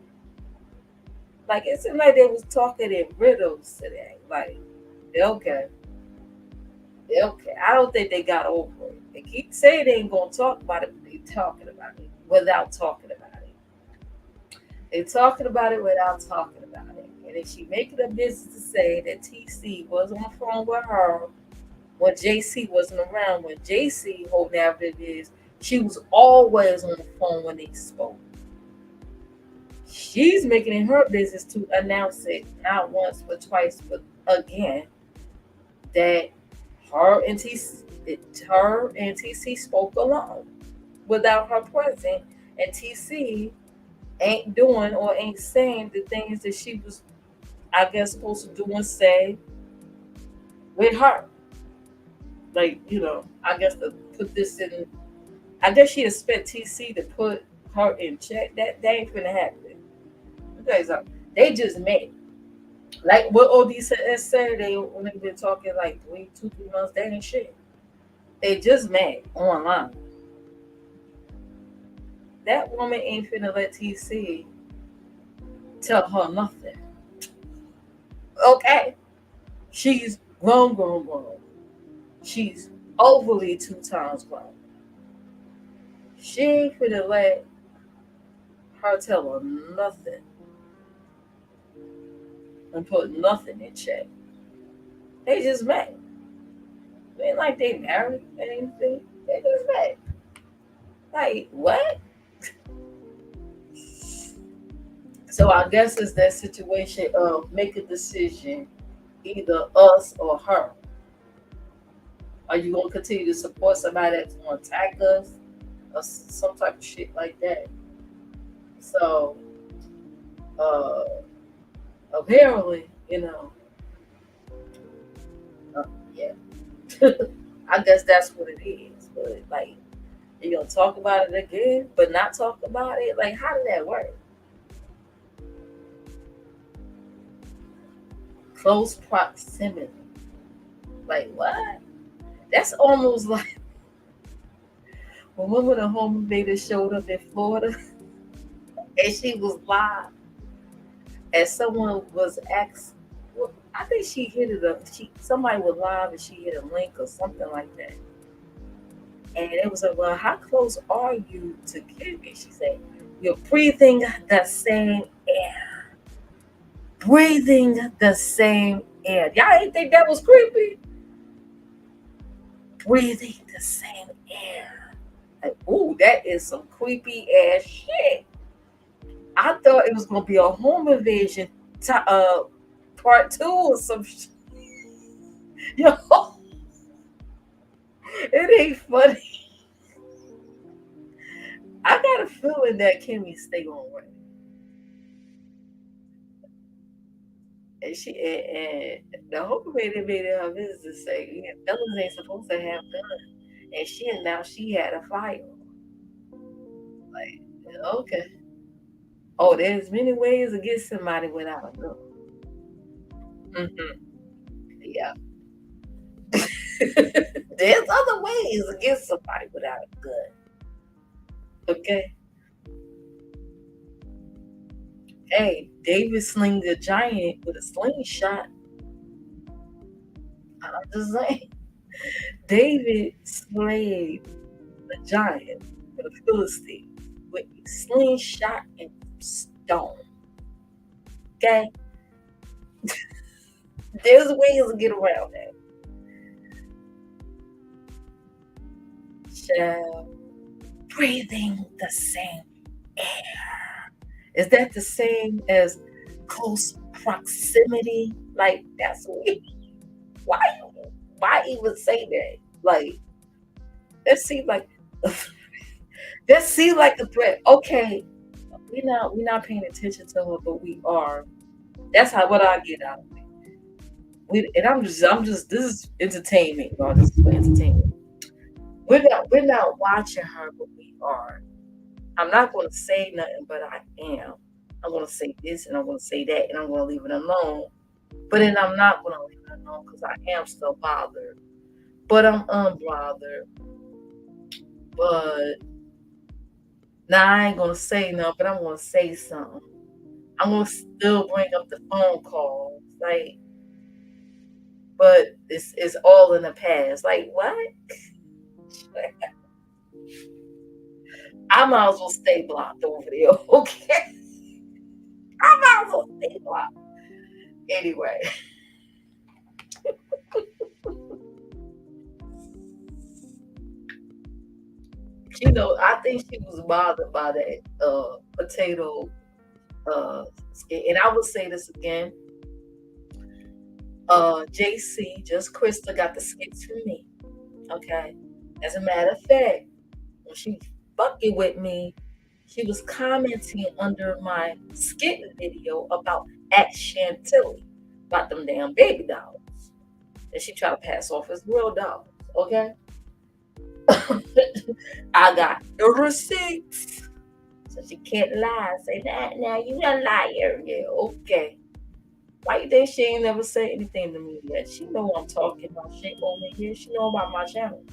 Like it seemed like they was talking in riddles today. Like, okay. Okay. I don't think they got over it. They keep saying they ain't gonna talk about it, but they talking about it without talking about it. They talking about it without talking about it. And if she making a business to say that TC was on the phone with her when JC wasn't around, when JC whole narrative is she was always on the phone when they spoke. She's making it her business to announce it not once but twice, but again that her and TC spoke alone without her present, and TC ain't doing or ain't saying the things that she was, I guess, supposed to do and say with her. Like, I guess to put this in, I guess she expect TC to put her in check. That ain't finna happen. Okay, so they just met. Like what OD said, they only been talking like 3 months. They ain't shit. They just met online. That woman ain't finna let TC tell her nothing. Okay? She's grown, grown, grown. She's overly 2 times grown. She ain't finna let her tell her nothing and put nothing in check. They just met. It ain't like they married or anything. They just met. Like, what? So I guess it's that situation of make a decision, either us or her. Are you gonna continue to support somebody that's gonna attack us or some type of shit like that? So uh apparently, uh, yeah. I guess that's what it is. But like, you gonna talk about it again, but not talk about it? Like, how did that work? Close proximity. Like what? That's almost like remember the home lady showed up in Florida and she was live and someone was asked. Well, I think she hit it up. Somebody was live and she hit a link or something like that. And it was like, well, how close are you to Kimmy? She said, you're breathing the same air. Breathing the same air. Y'all ain't think that was creepy? Breathing the same air. Like, ooh, that is some creepy ass shit. I thought it was gonna be a home invasion part two or some shit. Yo, it ain't funny. I got a feeling that Kimmy stay on right. And the whole made it her business to say, yeah, fellas ain't supposed to have guns. And she had a fire. Like, okay. Oh, there's many ways to get somebody without a gun. Hmm. Yeah. There's other ways to get somebody without a gun. Okay. Hey, David slinged the giant with a slingshot. I'm just saying. David slayed the giant, the Philistine, with a slingshot and stone. Okay? There's ways to get around that. Child, breathing the same air. Is that the same as close proximity? Like, that's weird. Why? Why even say that? Like, that seems like that seems like a threat. Okay, we're not paying attention to her, but we are. That's how what I get out of it. And I'm just this is entertainment, y'all. This is for entertainment. We're not watching her, but we are. I'm not gonna say nothing, but I am. I'm gonna say this and I'm gonna say that and I'm gonna leave it alone. But then I'm not gonna leave it alone because I am still bothered. But I'm unbothered. But now I ain't gonna say nothing, but I'm gonna say something. I'm gonna still bring up the phone calls. Like, but it's all in the past. Like what? I might as well stay blocked over there. Okay. I might as well stay blocked. Anyway, I think she was bothered by that potato skit. And I will say this again. JC, just Krista got the skits from me. Okay. As a matter of fact, when she fucking with me, she was commenting under my skit video about at Chantilly about them damn baby dolls. And she tried to pass off as real dolls. Okay. I got the receipts. So she can't lie. Say that now you a liar. Yeah, okay. Why you think she ain't never said anything to me yet? She know I'm talking about shit over here. She know about my channel.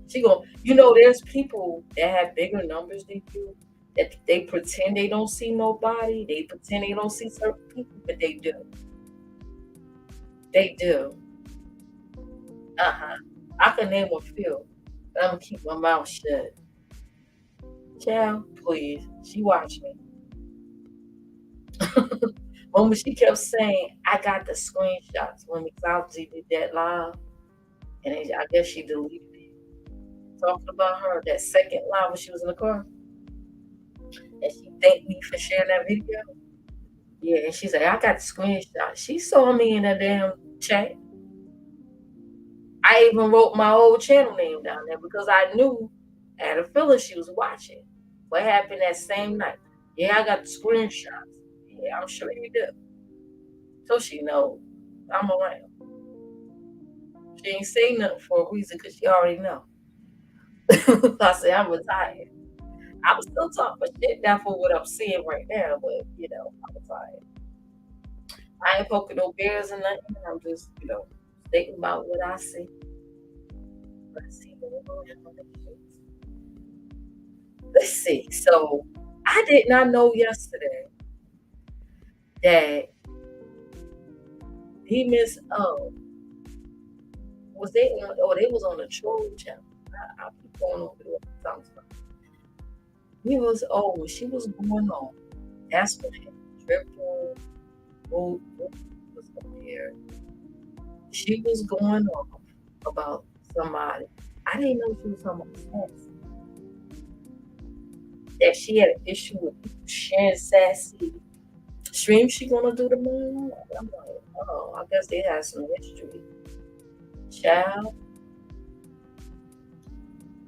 She go, there's people that have bigger numbers than you that they pretend they don't see nobody. They pretend they don't see certain people, but they do. They do. Uh-huh. I can name a few, but I'm gonna keep my mouth shut. Child, please. She watched me. When she kept saying, I got the screenshots when McDonald's did that live, and I guess she deleted it. Talking about her, that second live when she was in the car, and she thanked me for sharing that video. Yeah, and she said, I got the screenshot. She saw me in that damn chat. I even wrote my old channel name down there because I knew, I had a feeling she was watching. What happened that same night? Yeah, I got the screenshots. Yeah, I'm sure you did. So she knows I'm around. She ain't say nothing for a reason because she already know. I said I'm retired. I'm still talking shit now for what I'm seeing right now, but I'm retired. I ain't poking no bears or nothing. I'm just, thinking about what I see. What I see going on in my life. Let's see. So I did not know yesterday that he missed was they on they was on the troll channel. I keep going over there sometimes. He was when she was going on. That's when triple was on here. She was going off about somebody. I didn't know she was talking about sex. That she had an issue with people sharing sassy stream she gonna do tomorrow. I'm like, oh, I guess they had some history. Child.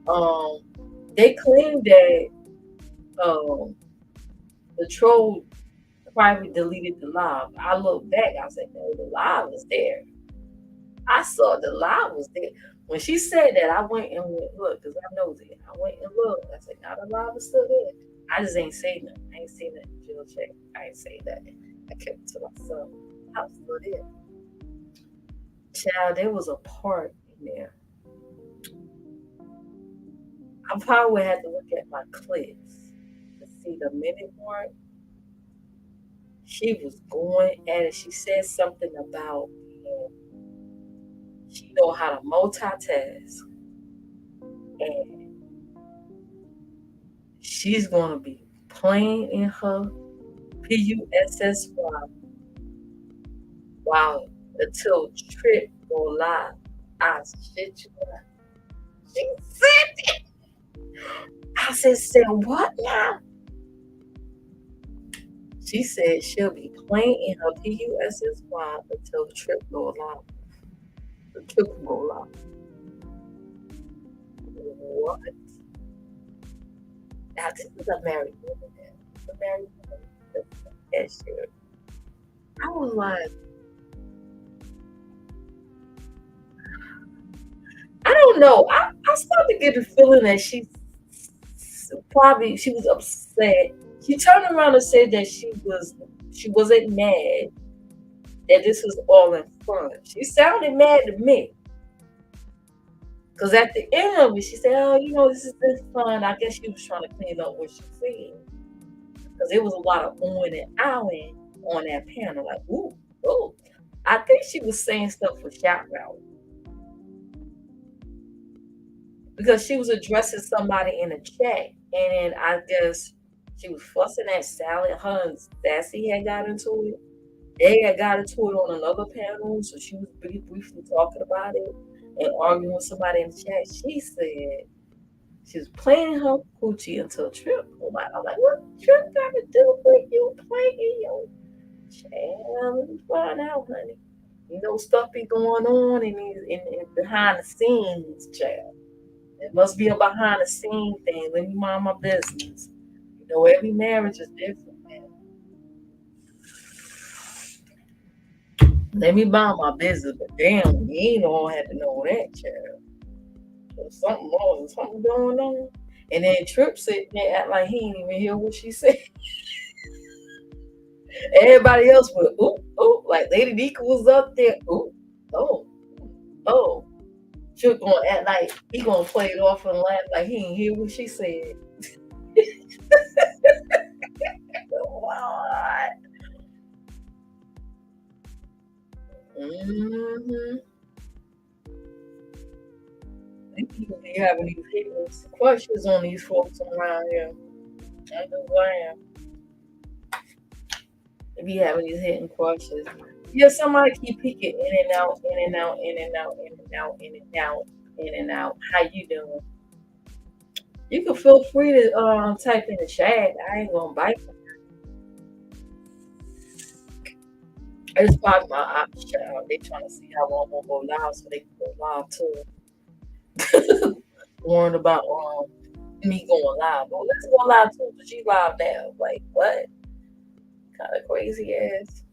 Um, they claimed that the troll probably deleted the live. I looked back, I said, no, the live was there. I saw the live was there. When she said that, I went and look, because I know that. I went and looked. I said, now the live is still there. I just ain't say nothing. I ain't seen that. Jill check. I ain't say that. I kept it to myself. I was still there. Child, there was a part in there. I probably would have to look at my clips to see the minute mark. She was going at it. She said something about she know how to multitask, and she's gonna be playing in her PUSSY while until Trip go live. I shit you not. She said it. I said what now? She said she'll be playing in her PUSSY until the Trip go live. The Trip will go live. What? Now this is a married woman. A married woman. That shit. I was like, I don't know. I started to get the feeling that she was upset. She turned around and said that she wasn't mad, that this was all in fun. She sounded mad to me. Because at the end of it, she said, oh, this has been fun. I guess she was trying to clean up what she said. Because there was a lot of on and outing on that panel. Like, ooh, ooh. I think she was saying stuff for shout out. Because she was addressing somebody in the chat. And then I guess she was fussing at Sally. Her and Sassy had got into it. They had got into it on another panel. So she was briefly talking about it and arguing with somebody in the chat. She said she was playing her coochie until Trip. I'm like, what Trip got to do with you playing your child? Let me find out, honey. Stuff be going on in behind the scenes, child. It must be a behind the scene thing. Let me mind my business. Every marriage is different, man. Let me mind my business, but damn, you ain't all had to know that, child. There's something wrong, there's something going on. And then Trip sitting there act like he ain't even hear what she said. Everybody else was ooh, ooh, like Lady Nika was up there. Ooh, oh, oh. Trip gonna act like he gonna play it off and laugh like he ain't hear what she said. What? Mm-hmm. People be having these haters questions on these folks around here. I know I am. Be having these hidden crushes. Yeah, somebody keep peeking in and out, in and out, in and out, in and out, in and out, in and out. How you doing? You can feel free to type in the chat. I ain't gonna bite. It's probably my option. They trying to see how long I'm gonna go live so they can go live too. Warned about me going live. Well, let's go live too. But she live now. Like what? Kind of crazy ass.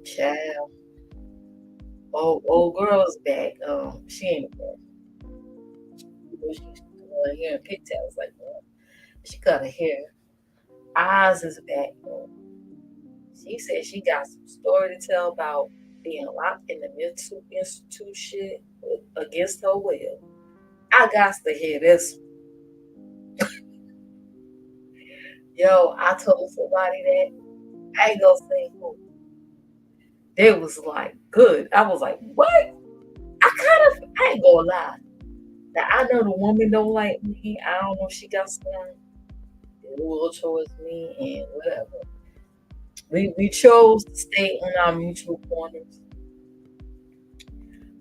Child. Oh, old girl's back. She ain't back. She's here in pigtails like that. She got her hair. Eyes is back. She said she got some story to tell about being locked in the mental institution against her will. I got to hear this. Yo, I told somebody that. I ain't gonna say who. They was like, good. I was like, what? I ain't gonna lie. Now, I know the woman don't like me. I don't know if she got some ill towards me and whatever. We chose to stay on our mutual corners.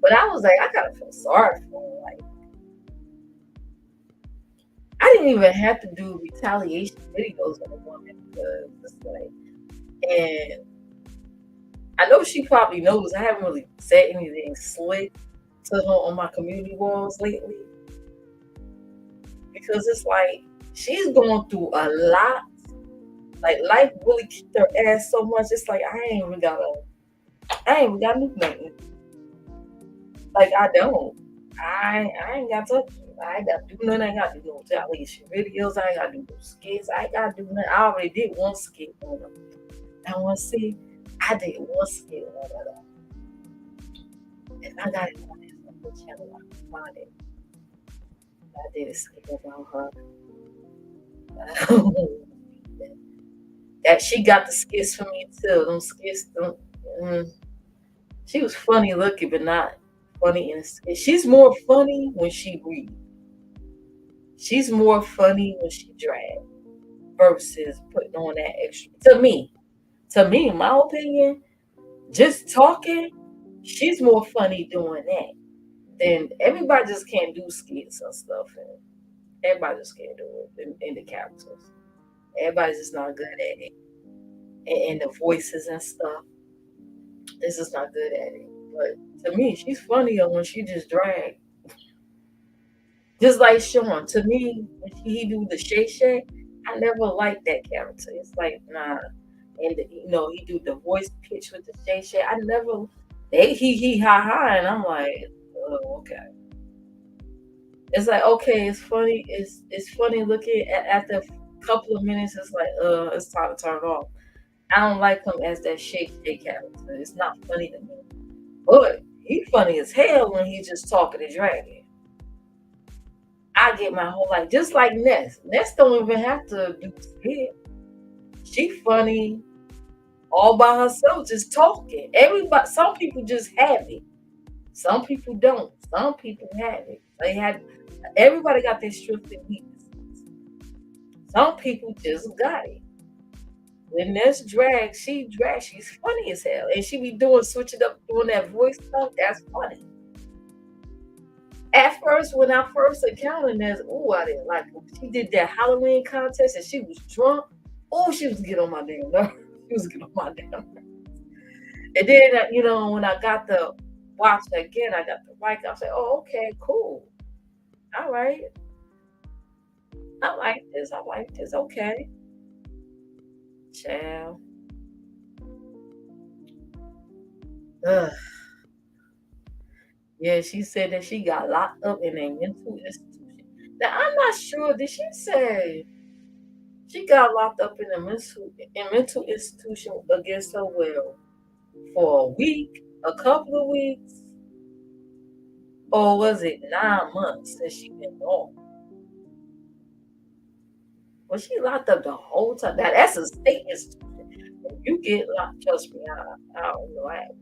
But I was like, I gotta feel sorry for her. Like, I didn't even have to do retaliation videos on a woman because it's like, and I know she probably knows I haven't really said anything slick to her on my community walls lately because it's like she's going through a lot. Like life really kicked her ass so much. It's like I ain't even got nothing. Like I don't. I ain't got to. I ain't got to do nothing. I ain't got to do no retaliation videos. I ain't got to do no skits. I ain't got to do nothing. I already did one skit on them. I want to see. I did one skit on that. And I got it on this other channel. I can find it. I did a skit about her. That she got the skits for me too. Them skits. She was funny looking, but not funny in a skit. She's more funny when she reads. She's more funny when she drags versus putting on that extra. To me, in my opinion, just talking, she's more funny doing that. Then everybody just can't do skits and stuff, and everybody just can't do it in the characters. Everybody's just not good at it, and the voices and stuff. It's just not good at it. But to me, she's funnier when she just drag. Just like Sean, to me, when he do the Shay Shay, I never liked that character. It's like nah, and he do the voice pitch with the Shay Shay. I never they he ha ha, and I'm like, oh okay. It's like okay, it's funny. It's funny looking at after a couple of minutes. It's like it's time to turn it off. I don't like him as that Shay Shay character. It's not funny to me. But he funny as hell when he's just talking and dragging. I get my whole life just like Ness. Ness don't even have to do skit. She funny all by herself, just talking. Everybody, some people just have it. Some people don't. Some people have it. They have. Everybody got their strengths and weaknesses. Some people just got it. When Ness drags, she drags. She's funny as hell, and she be doing switching up, doing that voice stuff. That's funny. At first, when I first encountered Ness, oh, I didn't like her. She did that Halloween contest and she was drunk. Oh, she was getting on my damn nerves. She was getting on my damn nerves. And then, when I got the watch again, I got the mic. I was like, oh, okay, cool. All right. I like this. I like this. Okay. Child. Ugh. Yeah, she said that she got locked up in a mental institution. Now, I'm not sure. Did she say she got locked up in a mental institution against her will for a week, a couple of weeks, or was it 9 months since she been gone? Was she locked up the whole time? Now that's a state institution. If you get locked, trust me, I don't know. I have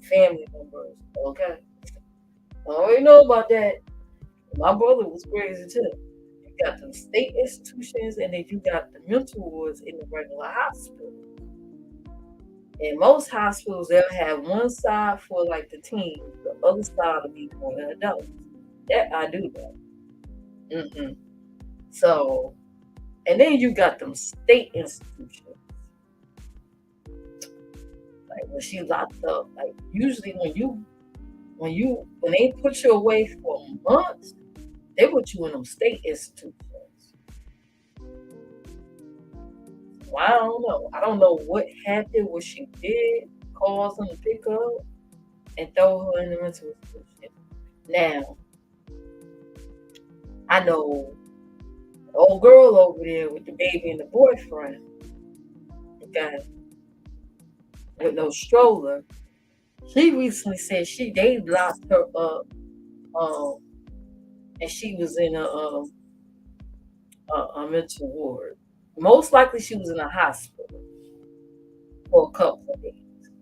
family members, okay? I already know about that. My brother was crazy too. got the state institutions, and then you got the mental wards in the regular hospital. In most hospitals, they'll have one side for like the teens, the other side will be for the adults. That I do that. hmm So, and then you got them state institutions, like when she locked up. Like usually when they put you away for months, they put you in them state institutions. Well, I don't know. I don't know what happened, what she did, cause them to pick her up and throw her in the mental institution. Now, I know the old girl over there with the baby and the boyfriend, the guy with no stroller. She recently said they locked her up, um, and she was in a mental ward. Most likely, she was in a hospital for a couple of days.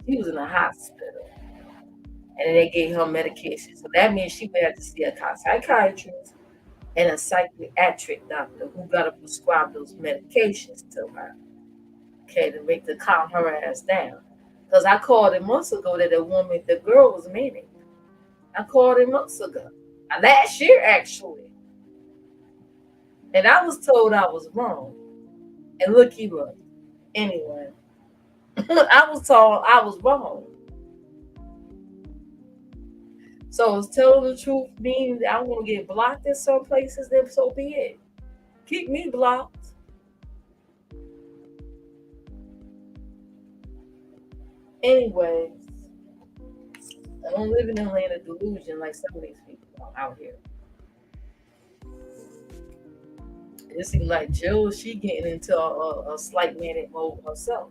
She was in a hospital, and then they gave her medication. So that means she would have to see a psychiatrist and a psychiatric doctor who got to prescribe those medications to her, okay, to make to calm her ass down. Because I called it months ago that the girl was manic. I called it months ago, last year actually, and I was told I was wrong. And looky look. Anyway, I was told I was wrong. So is telling the truth mean that I'm gonna get blocked in some places? Then so be it. Keep me blocked. Anyways, I don't live in a land of delusion like some of these people are out here. It seems like Jill, she getting into a slight manic mode herself.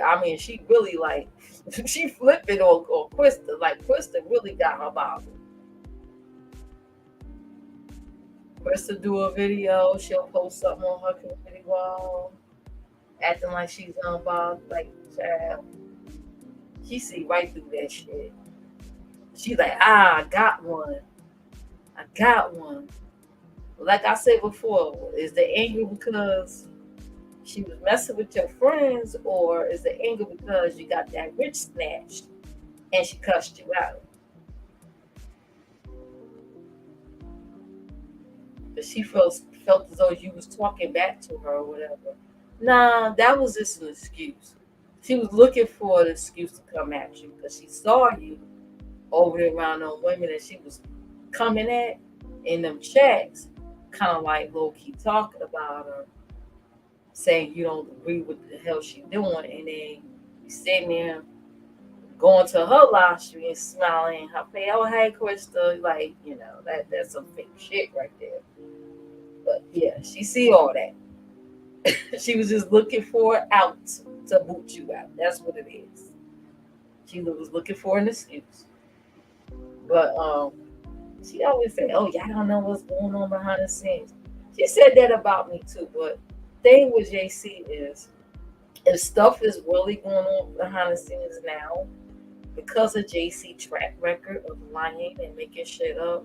I mean, she really like, she flipping or Krista. Like, Krista really got her bottle. Krista do a video, she'll post something on her community wall, acting like she's unbothered. Like, child, she see right through that shit. She's like, I got one. I got one. Like I said before, is the anger because she was messing with your friends, or is the anger because you got that rich snatched and she cussed you out? But she felt as though you was talking back to her or whatever. Nah, that was just an excuse. She was looking for an excuse to come at you because she saw you over there around on women that she was coming at in them chats, kind of like low key talking about her, saying you don't agree with the hell she doing, and then you sitting there going to her live stream and smiling in her face. Oh, hey, Krista, like, that's some fake shit right there. But yeah, she see all that. She was just looking for it out to boot you out. That's what it is. She was looking for an excuse. But she always said, "Oh, y'all don't know what's going on behind the scenes." She said that about me too. But thing with JC is, if stuff is really going on behind the scenes now, because of JC track record of lying and making shit up,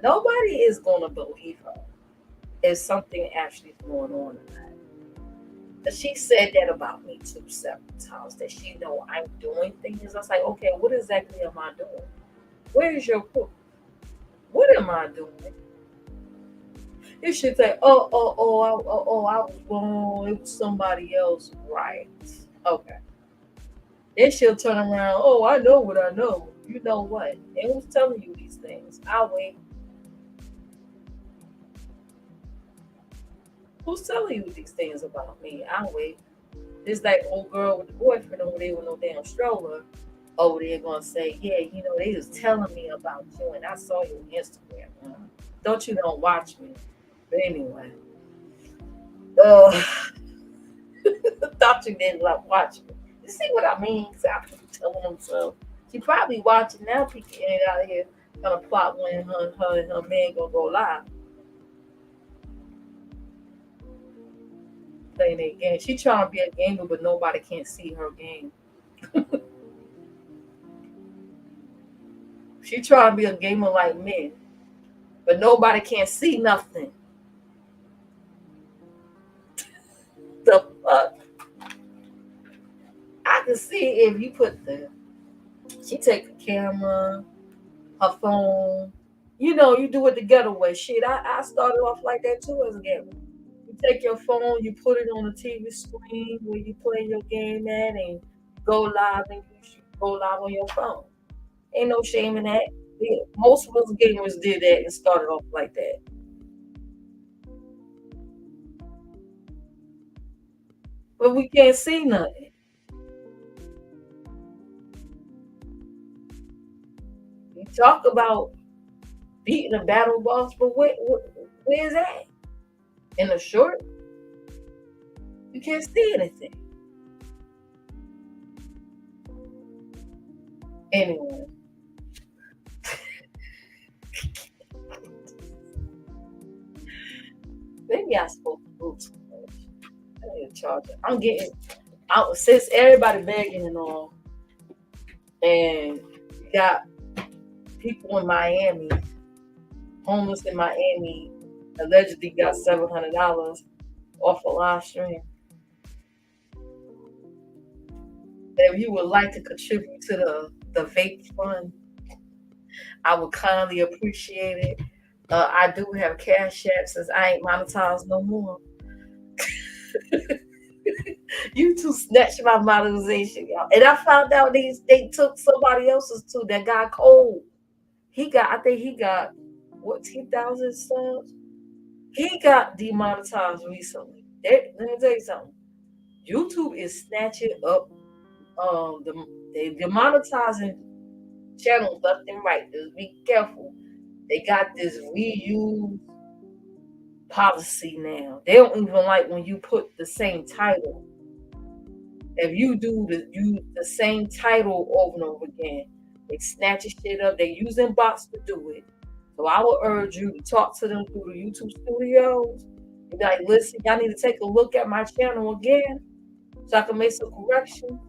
nobody is gonna believe her if something actually is going on in that. But she said that about me too several times, that she know I'm doing things. I was like, okay, what exactly am I doing? Where is your proof? What am I doing? You should say, I was wrong. It was somebody else, right? Okay. Then she'll turn around. Oh, I know what I know. You know what? And who's telling you these things? I'll wait. Who's telling you these things about me? I'll wait. This that old girl with the boyfriend over there with no damn stroller over there gonna say, yeah, they was telling me about you and I saw you on Instagram. Don't you don't watch me. But anyway. Uh, thought you didn't like watch me. You see what I mean? Cause I keep telling them so. She probably watching now, peeking it out of here, gonna plot when her and her man gonna go live. Playing their game. She trying to be a gamer, but nobody can see her game. She trying to be a gamer like me. but nobody can see nothing. The fuck? I can see if you put the. She take a camera, her phone. You know, you do it the getaway shit. I started off like that too as a gamer. You take your phone, you put it on the TV screen where you play your game at, and go live, and you should go live on your phone. Ain't no shame in that. Yeah, most of us gamers did that and started off like that. But we can't see nothing. You talk about beating a battle boss, but where's that? In the short, you can't see anything. Anyway, maybe I spoke a little too much. I need to charge it. I'm getting out since everybody begging and all, and you got people in Miami, homeless in Miami, allegedly got $700 off a live stream. If you would like to contribute to the vape fund, I would kindly appreciate it. I do have Cash App since I ain't monetized no more. YouTube snatched my monetization, y'all. And I found out they took somebody else's too. That guy Cole. I think he got what 10,000 subs. He got demonetized recently. Let me tell you something. YouTube is snatching up they demonetizing channels left and right. Just be careful. They got this reuse policy now. They don't even like when you put the same title. If you do the same title over and over again, they snatch your shit up. They using bots to do it. So I would urge you to talk to them through the YouTube studios. Be like, listen, y'all need to take a look at my channel again so I can make some corrections.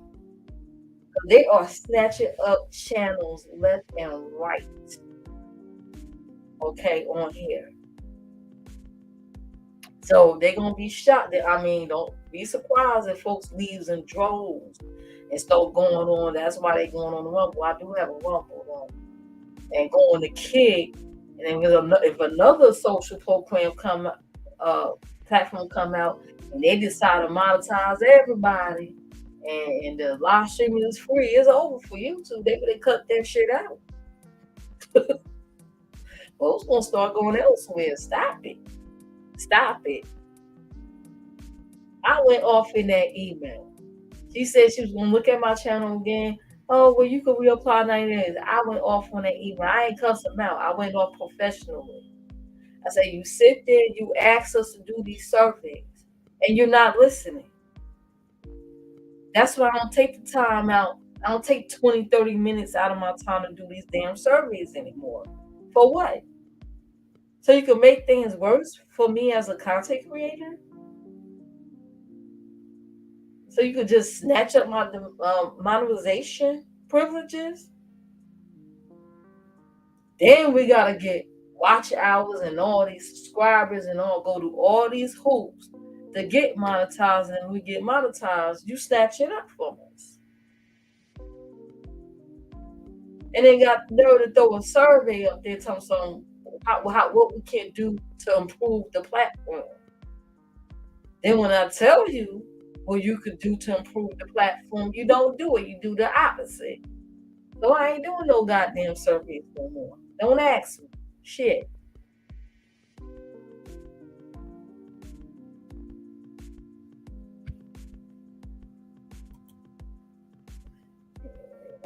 They are snatching up channels left and right. Okay, on here. So they're gonna be shocked. I mean, don't be surprised if folks leaves in droves and start going on. That's why they going on the Rumble. I do have a Rumble and go on the Kick. And then if another social program platform come out and they decide to monetize everybody, and the live streaming is free, it's over for YouTube. They cut that shit out. Folks gonna start going elsewhere. Stop it. Stop it. I went off in that email. She said she was gonna look at my channel again. Oh, well, you can reapply 90 days. I went off on that email. I ain't cuss them out. I went off professionally. I said, you sit there, you ask us to do these surveys, and you're not listening. That's why I don't take the time out. I don't take 20, 30 minutes out of my time to do these damn surveys anymore. For what? So you can make things worse for me as a content creator? So you could just snatch up my monetization privileges? Then we got to get watch hours and all these subscribers and all go to all these hoops to get monetized, and we get monetized. You snatch it up from us. And then got nerve to throw a survey up there telling some what we can do to improve the platform. Then when I tell you what you could do to improve the platform, you don't do it. You do the opposite. So I ain't doing no goddamn surveys no more. Don't ask me. Shit.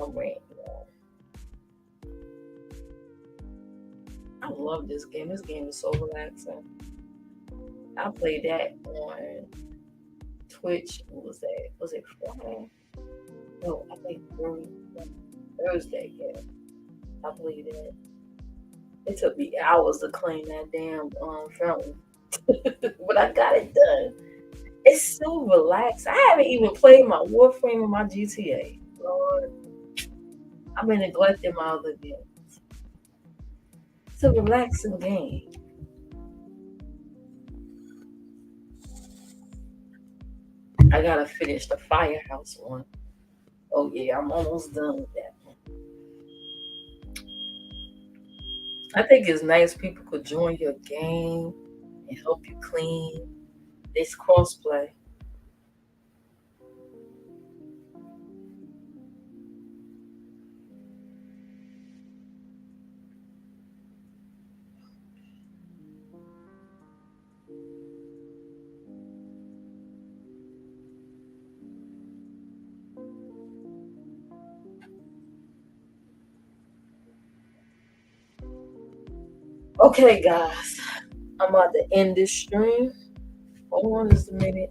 I'm ranting. I love this game. This game is so relaxing. I played that on Twitch. What was that? Was it Friday? No, I think Thursday. Yeah, I played that. It took me hours to clean that damn fountain, but I got it done. It's so relaxed. I haven't even played my Warframe and my GTA. Lord, I've been neglecting my other games. It's a relaxing game. I gotta finish the Firehouse one. Oh yeah, I'm almost done with that one. I think it's nice people could join your game and help you clean. It's crossplay. Okay, guys, I'm about to end this stream. Hold on just a minute.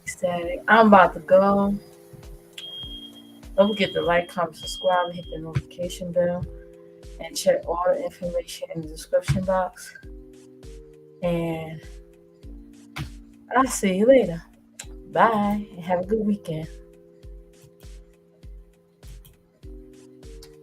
Static. I'm about to go. Don't forget to like, comment, subscribe, and hit the notification bell, and check all the information in the description box. And I'll see you later. Bye, and have a good weekend.